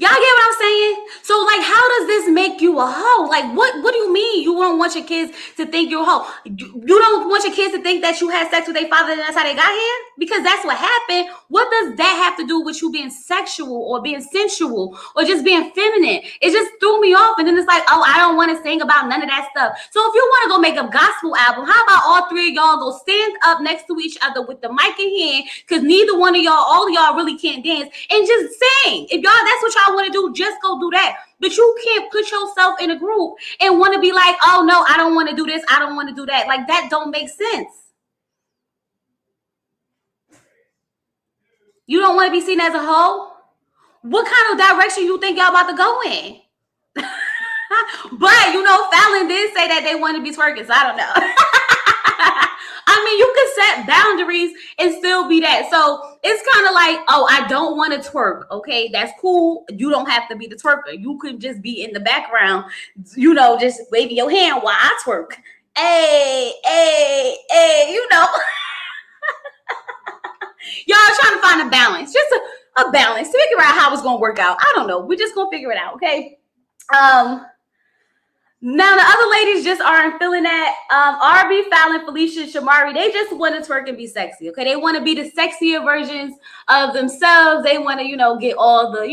Y'all get what I'm saying? So, like, how does this make you a hoe? Like, what do you mean you don't want your kids to think you're a hoe? You don't want your kids to think that you had sex with their father and that's how they got here? Because that's what happened. What does that have to do with you being sexual or being sensual or just being feminine? It just threw me off. And then it's like, oh, I don't want to sing about none of that stuff. So if you want to go make a gospel album, how about all three of y'all go stand up next to each other with the mic in hand? Because neither one of y'all, all of y'all really can't dance, and just sing. If y'all, that's what y'all want to do, just go do that. But you can't put yourself in a group and want to be like, oh no, I don't want to do this, I don't want to do that. Like, that don't make sense. You don't want to be seen as a hoe? What kind of direction you think y'all about to go in? But Fallon did say that they want to be twerking, so I don't know. I mean, you can set boundaries and still be that. So it's kind of like, oh, I don't want to twerk. Okay, that's cool. You don't have to be the twerker. You could just be in the background, just waving your hand while I twerk. Hey, hey, hey, Y'all trying to find a balance, just a balance to figure out how it's going to work out. I don't know. We're just going to figure it out, okay? Now the other ladies just aren't feeling that. RB, Fallon, Felicia, Shamari, they just want to twerk and be sexy. Okay, they want to be the sexier versions of themselves. They want to, get all the,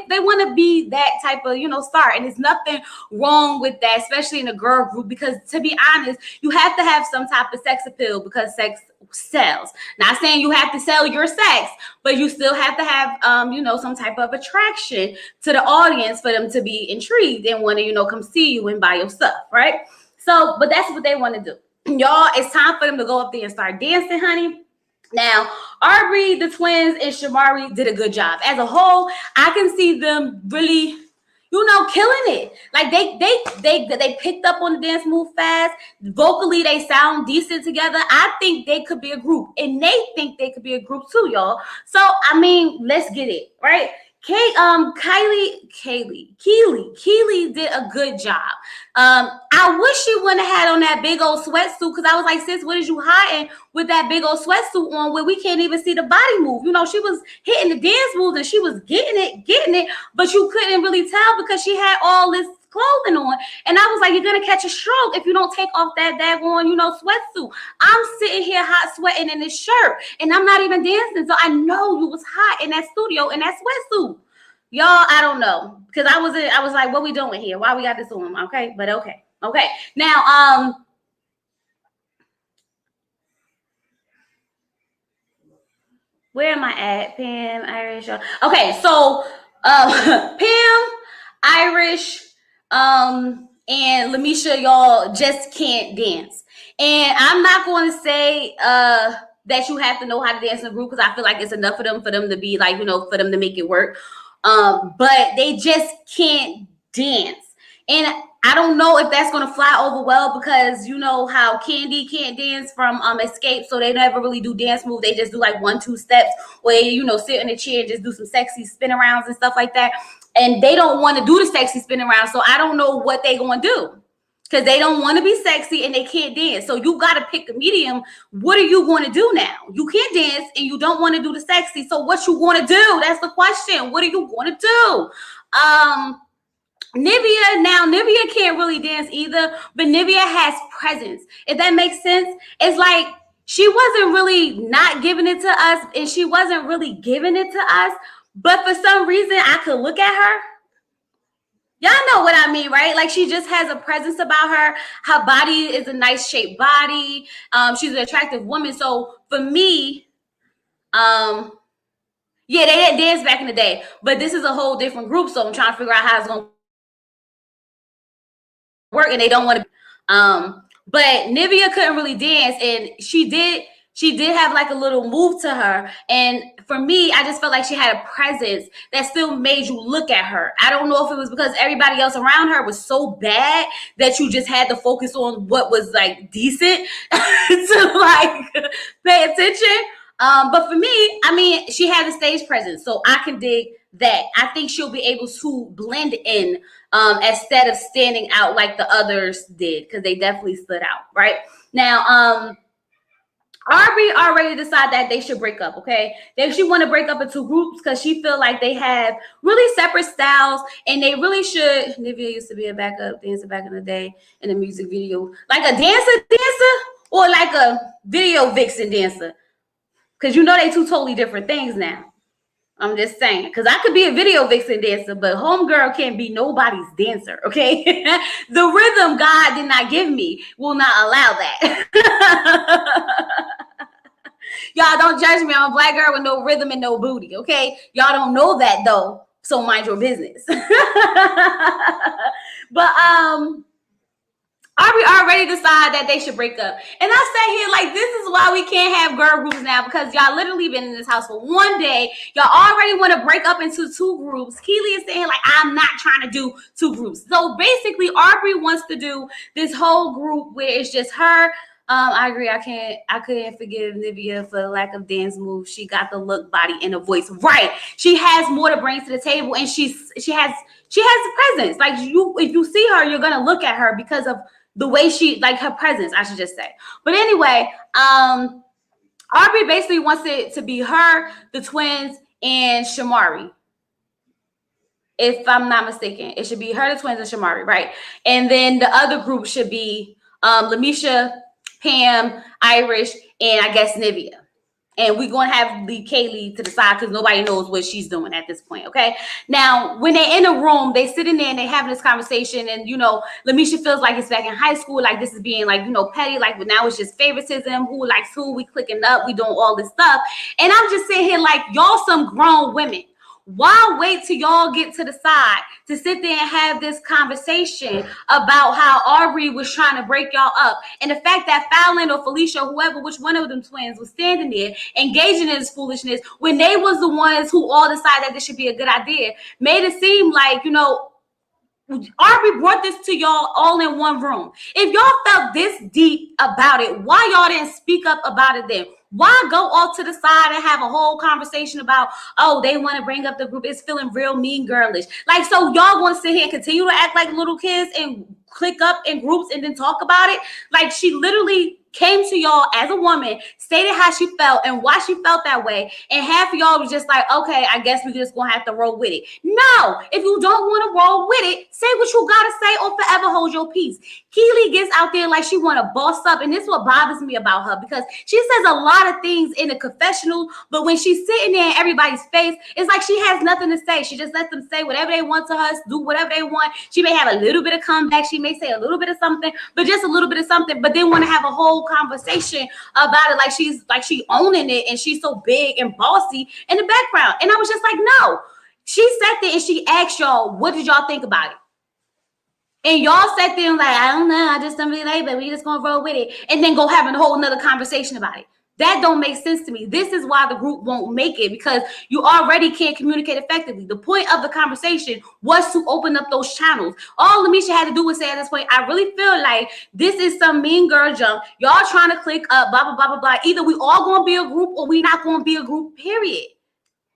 they want to be that type of, star. And there's nothing wrong with that, especially in a girl group, because to be honest, you have to have some type of sex appeal because sex sells. Not saying you have to sell your sex, but you still have to have, some type of attraction to the audience for them to be intrigued and want to, come see you and buy your stuff, right? So, but that's what they want to do. Y'all, it's time for them to go up there and start dancing, honey. Now, Aubrey, the twins, and Shamari did a good job. As a whole, I can see them really, killing it. Like they picked up on the dance move fast. Vocally, they sound decent together. I think they could be a group, and they think they could be a group too, y'all. So I mean, let's get it right. Keely did a good job. I wish she wouldn't have had on that big old sweatsuit, because I was like, sis, what is you hiding with that big old sweatsuit on where we can't even see the body move? She was hitting the dance moves and she was getting it, but you couldn't really tell because she had all this clothing on. And I was like, you're gonna catch a stroke if you don't take off that daggone, sweatsuit. I'm sitting here hot sweating in this shirt and I'm not even dancing. So I know you was hot in that studio in that sweatsuit. Y'all, I don't know. Because I was like, what we doing here? Why we got this on? Okay, but okay. Okay. Now, where am I at? Pam, Irish. Okay, so Pam, Irish, and Lamisha, y'all just can't dance. And I'm not going to say that you have to know how to dance in a group, because I feel like it's enough for them to be like, for them to make it work. But they just can't dance. And I don't know if that's going to fly over well, because you know how Candy can't dance from Escape, so they never really do dance moves. They just do like 1-2 steps, or sit in a chair and just do some sexy spin arounds and stuff like that. And they don't want to do the sexy spin around, so I don't know what they going to do, because they don't want to be sexy and they can't dance. So you got to pick a medium. What are you going to do now? You can't dance and you don't want to do the sexy. So what you going to do? That's the question. What are you going to do? Nivea can't really dance either, but Nivea has presence. If that makes sense, it's like she wasn't really not giving it to us, and she wasn't really giving it to us. But for some reason, I could look at her. Y'all know what I mean, right? Like, she just has a presence about her. Her body is a nice shaped body. She's an attractive woman. So for me, yeah, they didn't dance back in the day, but this is a whole different group. So I'm trying to figure out how it's going to work, and they don't want to. But Nivea couldn't really dance, and she did have like a little move to her. And for me, I just felt like she had a presence that still made you look at her. I don't know if it was because everybody else around her was so bad that you just had to focus on what was like decent to like pay attention. But for me, I mean, she had a stage presence, so I can dig that. I think she'll be able to blend in instead of standing out like the others did, because they definitely stood out. Right now, Aubrey already decided that they should break up, okay? She want to break up into groups because she feel like they have really separate styles and they really should. Nivea used to be a backup dancer back in the day in a music video. Like a dancer or like a video vixen dancer? Because you know they two totally different things now. I'm just saying, because I could be a video vixen dancer, but homegirl can't be nobody's dancer, okay? The rhythm God did not give me will not allow that. Y'all don't judge me. I'm a black girl with no rhythm and no booty, okay? Y'all don't know that though, so mind your business. But Aubrey already decided that they should break up. And I say here, like, this is why we can't have girl groups now, because y'all literally been in this house for one day. Y'all already want to break up into two groups. Keely is saying, like, I'm not trying to do two groups. So basically, Aubrey wants to do this whole group where it's just her. I agree. I couldn't forgive Nivea for the lack of dance moves. She got the look, body, and a voice. Right. She has more to bring to the table, and she has the presence. Like, if you see her, you're gonna look at her because of the way she, like, her presence, I should just say. But anyway, Aubrey basically wants it to be her, the twins, and Shamari. If I'm not mistaken, it should be her, the twins, and Shamari, right? And then the other group should be Lamisha, Pam, Irish, and I guess Nivea. And we're going to have leave Kaylee to the side because nobody knows what she's doing at this point, okay? Now, when they're in a room, they sitting there and they having this conversation, and, you know, Lamisha feels like it's back in high school, like this is being, like, you know, petty, like, but now it's just favoritism, who likes who, we clicking up, we doing all this stuff. And I'm just sitting here like, y'all some grown women. Why wait till y'all get to the side to sit there and have this conversation about how Aubrey was trying to break y'all up? And the fact that Fallon or Felicia, whoever, which one of them twins was standing there engaging in this foolishness when they was the ones who all decided that this should be a good idea, made it seem like, you know, Aubrey brought this to y'all all in one room. If y'all felt this deep about it, why y'all didn't speak up about it then? Why go off to the side and have a whole conversation about, oh, they want to bring up the group? It's feeling real mean girlish. Like, so y'all want to sit here and continue to act like little kids and click up in groups and then talk about it? Like, she literally came to y'all as a woman, stated how she felt and why she felt that way, and half of y'all was just like, okay, I guess we just gonna have to roll with it. No, if you don't want to roll with it, say what you gotta say or forever hold your peace. Keely gets out there like she want to boss up, and this is what bothers me about her, because she says a lot of things in the confessional, but when she's sitting there in everybody's face, it's like she has nothing to say. She just lets them say whatever they want to her, do whatever they want. She may have a little bit of comeback, she may say a little bit of something, but just a little bit of something, but then want to have a whole conversation about it like she owning it and she's so big and bossy in the background. And I was just like, no. She sat there and she asked y'all, what did y'all think about it? And y'all sat there and like, I don't know, I just don't really like it, but we just gonna roll with it, and then go having a whole nother conversation about it. That don't make sense to me. This is why the group won't make it, because you already can't communicate effectively. The point of the conversation was to open up those channels. All Lamisha had to do was say at this point, I really feel like this is some mean girl junk. Y'all trying to click up, blah, blah, blah, blah, blah. Either we all going to be a group or we not going to be a group, period.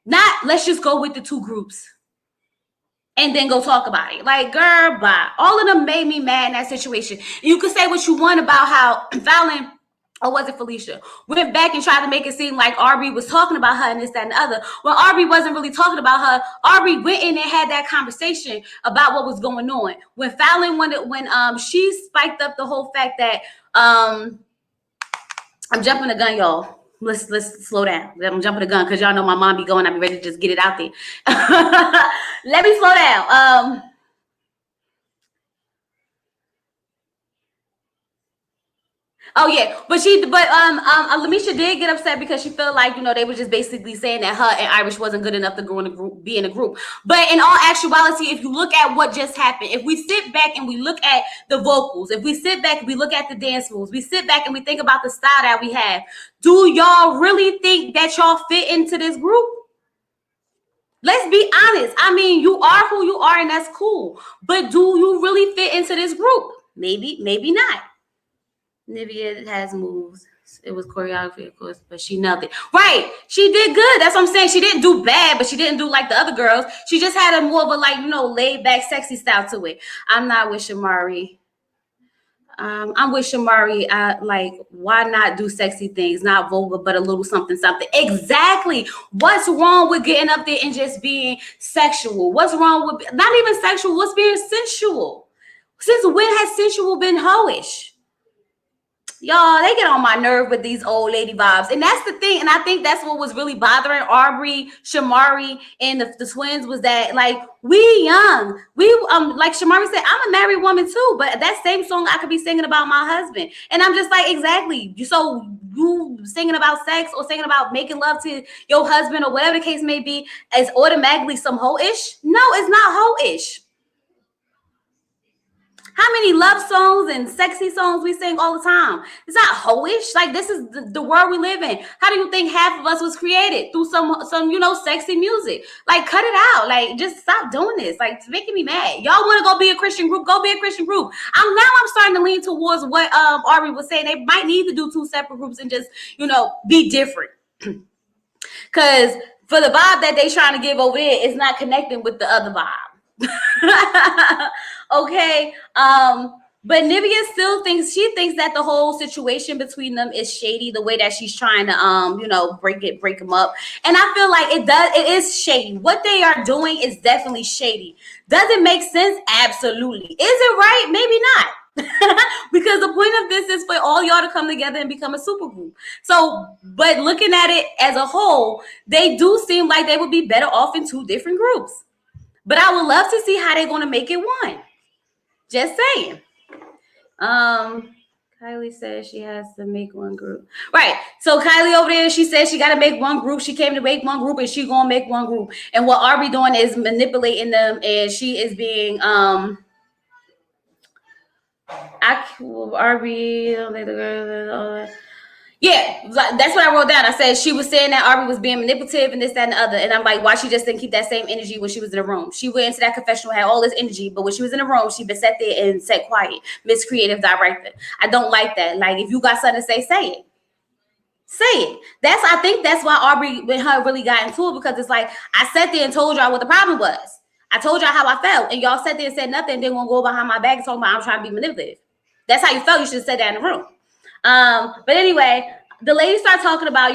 Not, let's just go with the two groups and then go talk about it. Like, girl, bye. All of them made me mad in that situation. You could say what you want about how Fallon, or was it Felicia, went back and tried to make it seem like Aubrey was talking about her and this, that, and the other. When Aubrey wasn't really talking about her, Aubrey went in and had that conversation about what was going on. When Fallon she spiked up the whole fact that I'm jumping the gun, y'all. Let's slow down. I'm jumping the gun because y'all know my mom be going. I be ready to just get it out there. Let me slow down. Oh yeah, but Lamisha did get upset because she felt like, you know, they were just basically saying that her and Irish wasn't good enough to go in a group, be in a group. But in all actuality, if you look at what just happened, if we sit back and we look at the vocals, if we sit back and we look at the dance moves, we sit back and we think about the style that we have, do y'all really think that y'all fit into this group? Let's be honest. I mean, you are who you are, and that's cool. But do you really fit into this group? Maybe, maybe not. Nivea has moves. It was choreography, of course, but she nailed it. Right. She did good. That's what I'm saying. She didn't do bad, but she didn't do like the other girls. She just had a more of a, like, you know, laid back, sexy style to it. I'm not with Shamari. I'm with Shamari. Like, why not do sexy things, not vulgar, but a little something, something? Exactly. What's wrong with getting up there and just being sexual? What's wrong with not even sexual? What's being sensual? Since when has sensual been hoish? Y'all, they get on my nerve with these old lady vibes. And that's the thing. And I think that's what was really bothering Aubrey, Shamari, and the twins was that, like, we young. We, like Shamari said, I'm a married woman too, but that same song I could be singing about my husband. And I'm just like, exactly. So you singing about sex or singing about making love to your husband or whatever the case may be is automatically some hoe-ish? No, it's not hoe-ish. How many love songs and sexy songs we sing all the time? It's not hoish. Like, this is the world we live in. How do you think half of us was created? Through some sexy music. Like, cut it out. Like, just stop doing this. Like, it's making me mad. Y'all want to go be a Christian group? Go be a Christian group. I'm starting to lean towards what Ari was saying. They might need to do 2 separate groups and just, be different. Because for the vibe that they trying to give over there, it's not connecting with the other vibe. Okay. But Nivea still thinks that the whole situation between them is shady, the way that she's trying to break them up. And I feel like it is shady. What they are doing is definitely shady. Does it make sense? Absolutely. Is it right? Maybe not. Because the point of this is for all y'all to come together and become a super group. So, but looking at it as a whole, they do seem like they would be better off in 2 different groups. But I would love to see how they're going to make it one. Just saying. Kylie says she has to make 1 group. Right. So Kylie over there, she says she got to make 1 group. She came to make 1 group and she going to make 1 group. And what Aubrey doing is manipulating them, and she is being Aubrey. Yeah, that's what I wrote down. I said she was saying that Aubrey was being manipulative and this, that, and the other. And I'm like, why she just didn't keep that same energy when she was in the room? She went into that confessional, had all this energy, but when she was in the room, she been sat there and sat quiet. Miss Creative Director. I don't like that. Like, if you got something to say it. Say it. I think that's why Aubrey with her really got into it, because it's like, I sat there and told y'all what the problem was. I told y'all how I felt, and y'all sat there and said nothing, then gonna go behind my back and talk about I'm trying to be manipulative. That's how you felt. You should have said that in the room. But anyway, the ladies start talking about,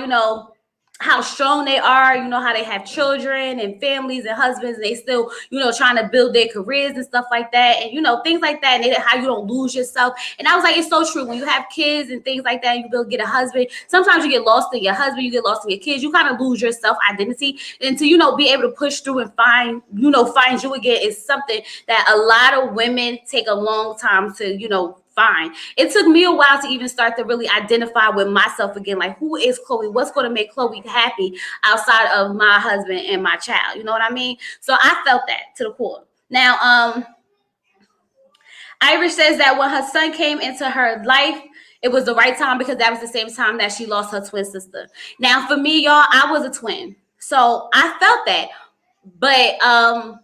how strong they are, how they have children and families and husbands, and they still, trying to build their careers and stuff like that. And, things like that, and how you don't lose yourself. And I was like, it's so true. When you have kids and things like that, and you get a husband, sometimes you get lost in your husband, you get lost in your kids, you kind of lose your self-identity. And to, be able to push through and find you again is something that a lot of women take a long time to, fine. It took me a while to even start to really identify with myself again. Like, who is Chloe? What's going to make Chloe happy outside of my husband and my child? You know what I mean? So I felt that to the core. Now, Irish says that when her son came into her life, it was the right time, because that was the same time that she lost her twin sister. Now, for me, y'all, I was a twin. So I felt that. But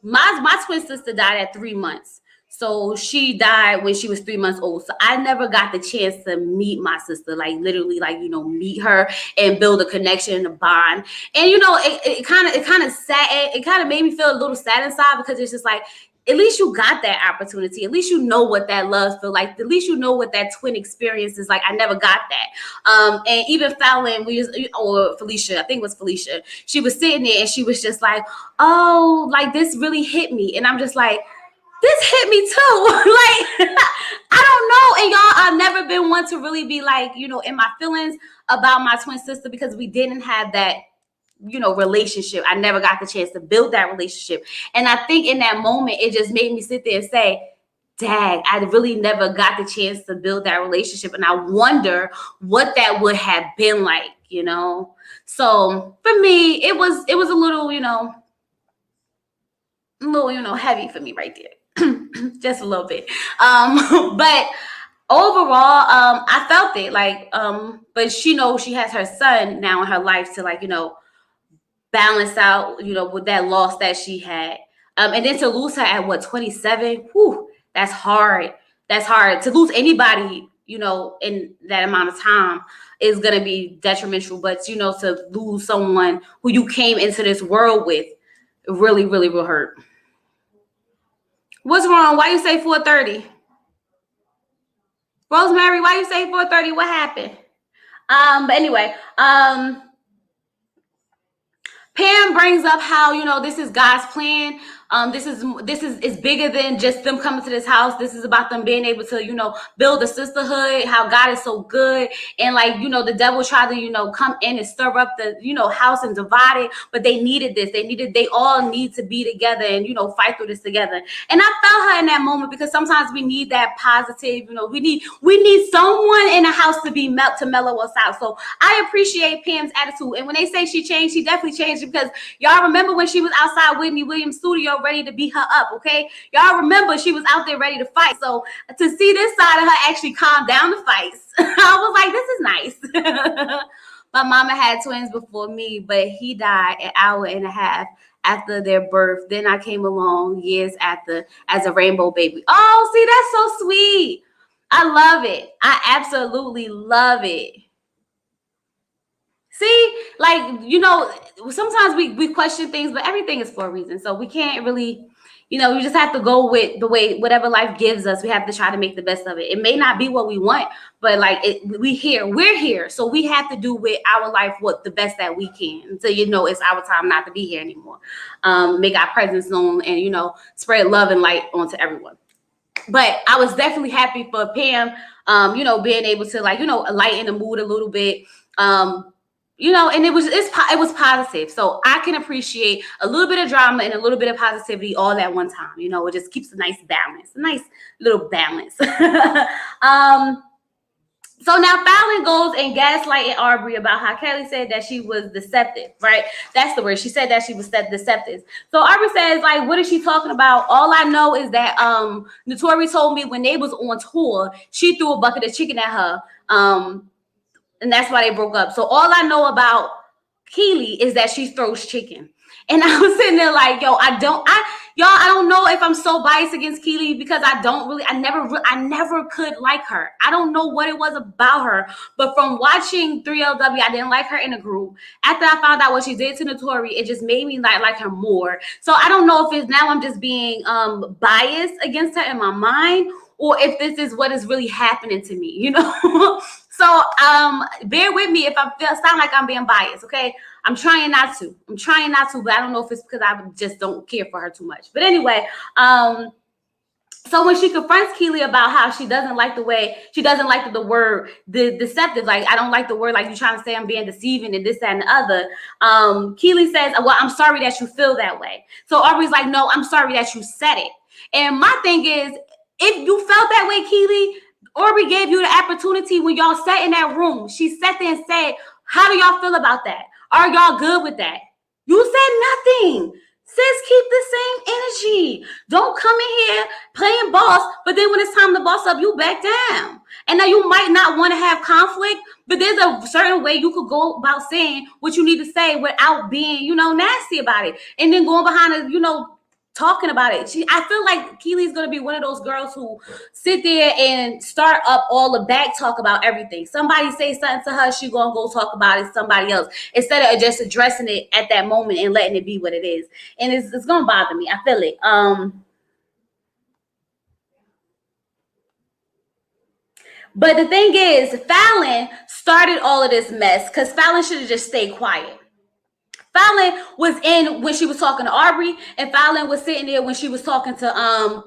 my twin sister died at 3 months. So she died when she was 3 months old. So I never got the chance to meet my sister, like literally, like, meet her and build a connection, a bond. And, it kind of sad. It kind of made me feel a little sad inside, because it's just like, at least you got that opportunity. At least you know what that love feels like. At least you know what that twin experience is like. I never got that. And even Fallon, or Felicia, I think it was Felicia, she was sitting there and she was just like, oh, like, this really hit me. And I'm just like, this hit me too. Like, I don't know. And y'all, I've never been one to really be like, in my feelings about my twin sister, because we didn't have that, relationship. I never got the chance to build that relationship. And I think in that moment, it just made me sit there and say, dang, I really never got the chance to build that relationship. And I wonder what that would have been like, So for me, it was a little, heavy for me right there. Just a little bit. But overall, I felt it, like, but she knows she has her son now in her life to, like, balance out, with that loss that she had. And then to lose her at 27, whew, that's hard. That's hard. To lose anybody, in that amount of time is going to be detrimental. But, to lose someone who you came into this world with, really, really will hurt. What's wrong? Why you say 4:30? Rosemary, why you say 4:30? What happened? But anyway, Pam brings up how, this is God's plan. This is bigger than just them coming to this house. This is about them being able to, build a sisterhood. How God is so good, and like, the devil tried to, come in and stir up the, house and divide it. But they needed this. They all need to be together and, fight through this together. And I felt her in that moment, because sometimes we need that positive. We need someone in the house to be to mellow us out. So I appreciate Pam's attitude. And when they say she changed, she definitely changed, because y'all remember when she was outside Whitney Williams' studio ready to beat her up, okay? Y'all remember she was out there ready to fight. So to see this side of her actually calm down the fights, I was like, this is nice. My mama had twins before me, but he died an hour and a half after their birth. Then I came along years after as a rainbow baby. Oh, see, that's so sweet. I love it. I absolutely love it. See, like, sometimes we question things, but everything is for a reason. So we can't really, we just have to go with the way, whatever life gives us. We have to try to make the best of it. It may not be what we want, but like we're here. So we have to do with our life what the best that we can until, it's our time not to be here anymore. Make our presence known and, spread love and light onto everyone. But I was definitely happy for Pam, being able to, like, lighten the mood a little bit. And it was positive. So I can appreciate a little bit of drama and a little bit of positivity all at one time. It just keeps a nice balance, a nice little balance. So now Fallon goes and gaslighting Aubrey about how Kelly said that she was deceptive, right? That's the word. She said that she was deceptive. So Aubrey says, like, what is she talking about? All I know is that Notori told me when they was on tour, she threw a bucket of chicken at her. And that's why they broke up. So all I know about Keely is that she throws chicken. And I was sitting there like, I don't know if I'm so biased against Keely, because I never could like her. I don't know what it was about her, but from watching 3LW, I didn't like her in the group. After I found out what she did to Notori, it just made me like her more. So I don't know if it's now I'm just being biased against her in my mind, or if this is what is really happening to me, So bear with me if I sound like I'm being biased, okay? I'm trying not to, but I don't know if it's because I just don't care for her too much. But anyway, so when she confronts Keely about how she doesn't like the word the deceptive, like, I don't like the word, like, you trying to say I'm being deceiving and this, that, and the other. Keely says, well, I'm sorry that you feel that way. So Aubrey's like, no, I'm sorry that you said it. And my thing is, if you felt that way, Keely, Aubrey gave you the opportunity when y'all sat in that room. She sat there and said, how do y'all feel about that? Are y'all good with that? You said nothing. Sis, keep the same energy. Don't come in here playing boss, but then when it's time to boss up, you back down. And now you might not want to have conflict, but there's a certain way you could go about saying what you need to say without being, nasty about it. And then going behind it, talking about it. I feel like Keely's going to be one of those girls who sit there and start up all the back talk about everything. Somebody say something to her, she going to go talk about it to somebody else instead of just addressing it at that moment and letting it be what it is. And it's going to bother me. I feel it. But the thing is, Fallon started all of this mess because Fallon should have just stayed quiet. Fallon was in when she was talking to Aubrey, and Fallon was sitting there when she was talking to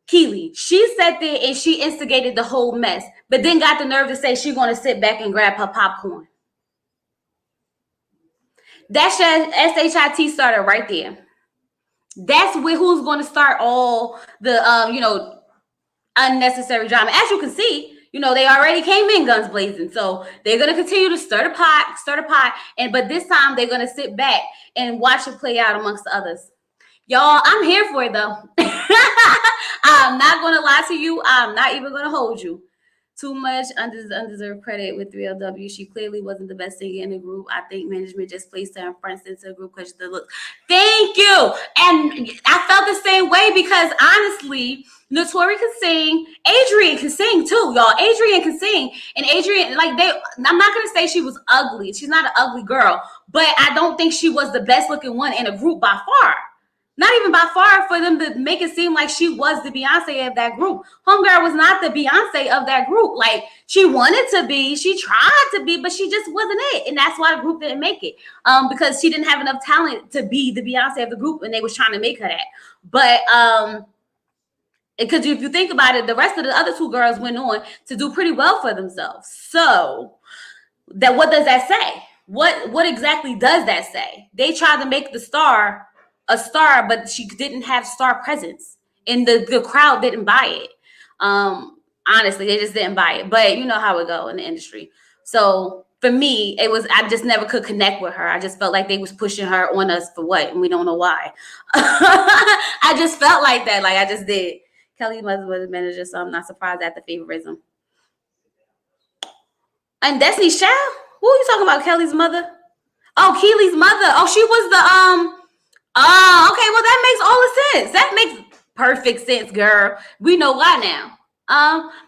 Keely. She sat there and she instigated the whole mess, but then got the nerve to say she's going to sit back and grab her popcorn. That SHIT started right there. That's who's going to start all the unnecessary drama. As you can see, they already came in guns blazing. So they're going to continue to stir the pot. But this time they're going to sit back and watch it play out amongst the others. Y'all, I'm here for it, though. I'm not going to lie to you. I'm not even going to hold you. Too much undeserved credit with 3LW. She clearly wasn't the best singer in the group. I think management just placed her in front into the group because she look. Thank you. And I felt the same way because honestly, Notori can sing. Adrian can sing too, y'all. Adrian can sing. And Adrian, I'm not going to say she was ugly. She's not an ugly girl. But I don't think she was the best looking one in a group by far. Not even by far for them to make it seem like she was the Beyonce of that group. Homegirl was not the Beyonce of that group. Like, she wanted to be, she tried to be, but she just wasn't it. And that's why the group didn't make it. Because she didn't have enough talent to be the Beyonce of the group, and they was trying to make her that. But because if you think about it, the rest of the other two girls went on to do pretty well for themselves. So that, what does that say? What exactly does that say? They tried to make the star a star, but she didn't have star presence, and the crowd didn't buy it. Honestly, they just didn't buy it. But you know how it go in the industry. So for me, it was, I just never could connect with her. I just felt like they was pushing her on us for what, and we don't know why. I just felt like that. Like, I just did. Kelly's mother was a manager, so I'm not surprised at the favorism. And Destiny's Child? Who are you talking about? Kelly's mother? Oh, Keely's mother. Oh, she was the Oh, okay. Well, that makes all the sense. That makes perfect sense, girl. We know why now.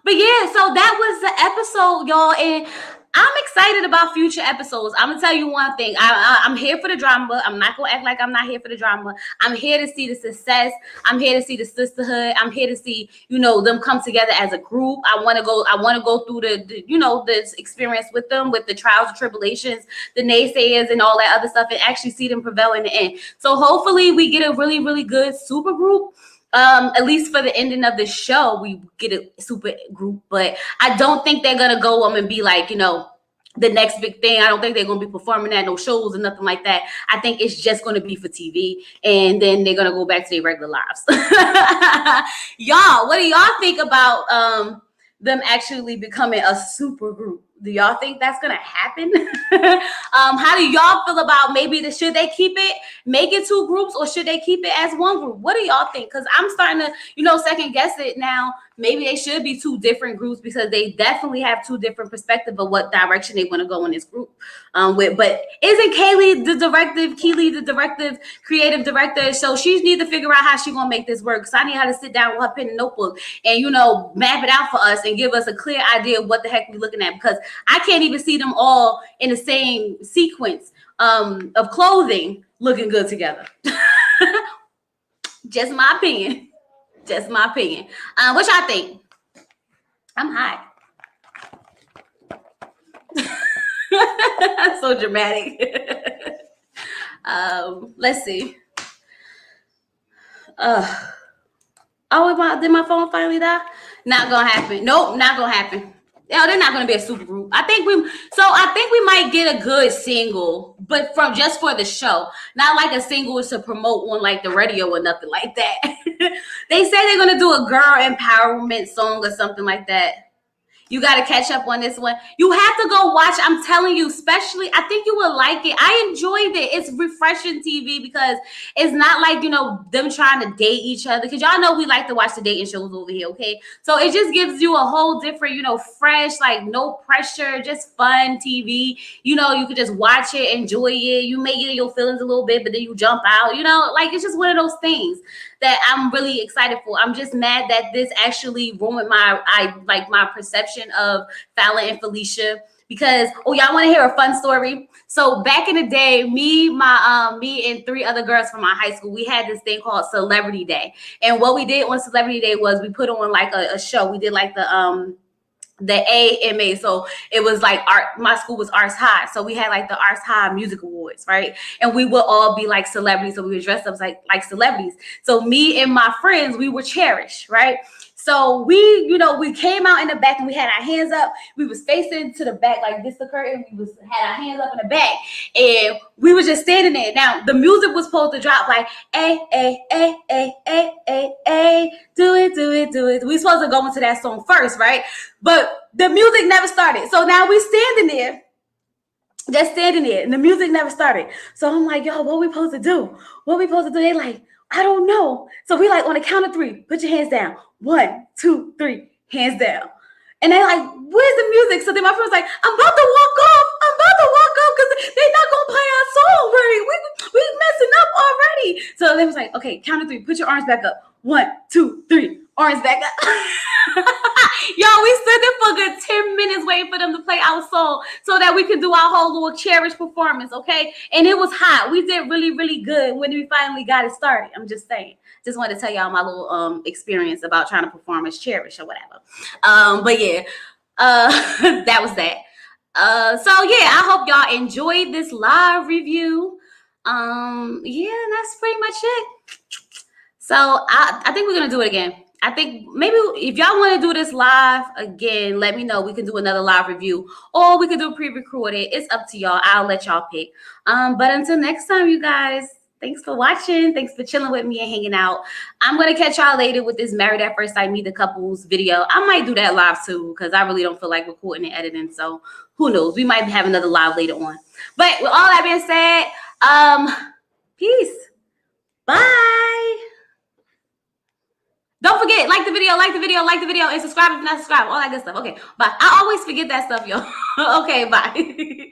But yeah, so that was the episode, y'all, and I'm excited about future episodes. I'm gonna tell you one thing. I'm here for the drama. I'm not gonna act like I'm not here for the drama. I'm here to see the success. I'm here to see the sisterhood. I'm here to see, them come together as a group. I want to go through the experience with them, with the trials and tribulations, the naysayers and all that other stuff, and actually see them prevail in the end. So hopefully we get a really, really good super group. At least for the ending of the show, we get a super group, but I don't think they're gonna go and be like, the next big thing. I don't think they're gonna be performing at no shows or nothing like that. I think it's just gonna be for TV, and then they're gonna go back to their regular lives. Y'all, what do y'all think about them actually becoming a super group? Do y'all think that's gonna happen? How do y'all feel about maybe should they keep it, make it two groups, or should they keep it as one group? What do y'all think? Because I'm starting to, second guess it now. Maybe they should be two different groups, because they definitely have two different perspectives of what direction they want to go in this group. But isn't Keely the directive, creative director? So she needs to figure out how she's gonna make this work. So I need her to sit down with her pen and notebook and map it out for us and give us a clear idea of what the heck we're looking at, because I can't even see them all in the same sequence of clothing looking good together. Just my opinion. Just my opinion. What y'all think? I'm hot. So dramatic. Let's see. Did my phone finally die? Not gonna happen. Nope, not gonna happen. No, they're not gonna be a super group. I think we might get a good single, but just for the show, not like a single to promote on like the radio or nothing like that. They say they're gonna do a girl empowerment song or something like that. You got to catch up on this one. You have to go watch. I'm telling you, especially, I think you will like it. I enjoyed it. It's refreshing TV, because it's not like, them trying to date each other. Because y'all know we like to watch the dating shows over here, okay? So it just gives you a whole different, fresh, like no pressure, just fun TV. You could just watch it, enjoy it. You may get in your feelings a little bit, but then you jump out, like it's just one of those things that I'm really excited for. I'm just mad that this actually ruined my perception of Fallon and Felicia, because y'all want to hear a fun story? So back in the day, me and three other girls from my high school, we had this thing called Celebrity Day. And what we did on Celebrity Day was we put on like a show. We did like the AMA. So it was like art. My school was Arts High. So we had like the Arts High Music Awards, right? And we would all be like celebrities. So we would dress up like celebrities. So me and my friends, we were cherished, right? So we came out in the back and we had our hands up. We was facing to the back like this, the curtain. We had our hands up in the back, and we were just standing there. Now the music was supposed to drop like, a, do it, do it, do it. We supposed to go into that song first, right? But the music never started. So now we standing there, just standing there, and the music never started. So I'm like, yo, what we supposed to do? What we supposed to do? They like, I don't know. So we like, on the count of three, put your hands down. 1, 2, 3, hands down. And they like, where's the music? So then my friend was like, I'm about to walk off because they're not gonna play our song. We messing up already. So they was like, okay, count of three, put your arms back up. 1, 2, 3, arms back up. Y'all, we stood there for a good 10 minutes waiting for them to play our song so that we can do our whole little Cherish performance, okay? And it was hot. We did really, really good when we finally got it started. I'm just saying. Just wanted to tell y'all my little experience about trying to perform as Cherish or whatever. But yeah, that was that. So yeah, I hope y'all enjoyed this live review. Yeah, that's pretty much it. So I think we're gonna do it again. I think maybe if y'all want to do this live again, let me know. We can do another live review, or we can do pre-recorded. It's up to y'all. I'll let y'all pick. But until next time, you guys, thanks for watching. Thanks for chilling with me and hanging out. I'm gonna catch y'all later with this Married at First Sight Meet the Couples video. I might do that live too because I really don't feel like recording and editing. So who knows? We might have another live later on. But with all that being said, peace. Bye. Don't forget, like the video, and subscribe if you're not subscribed. All that good stuff. Okay, bye. I always forget that stuff, y'all. Okay, bye.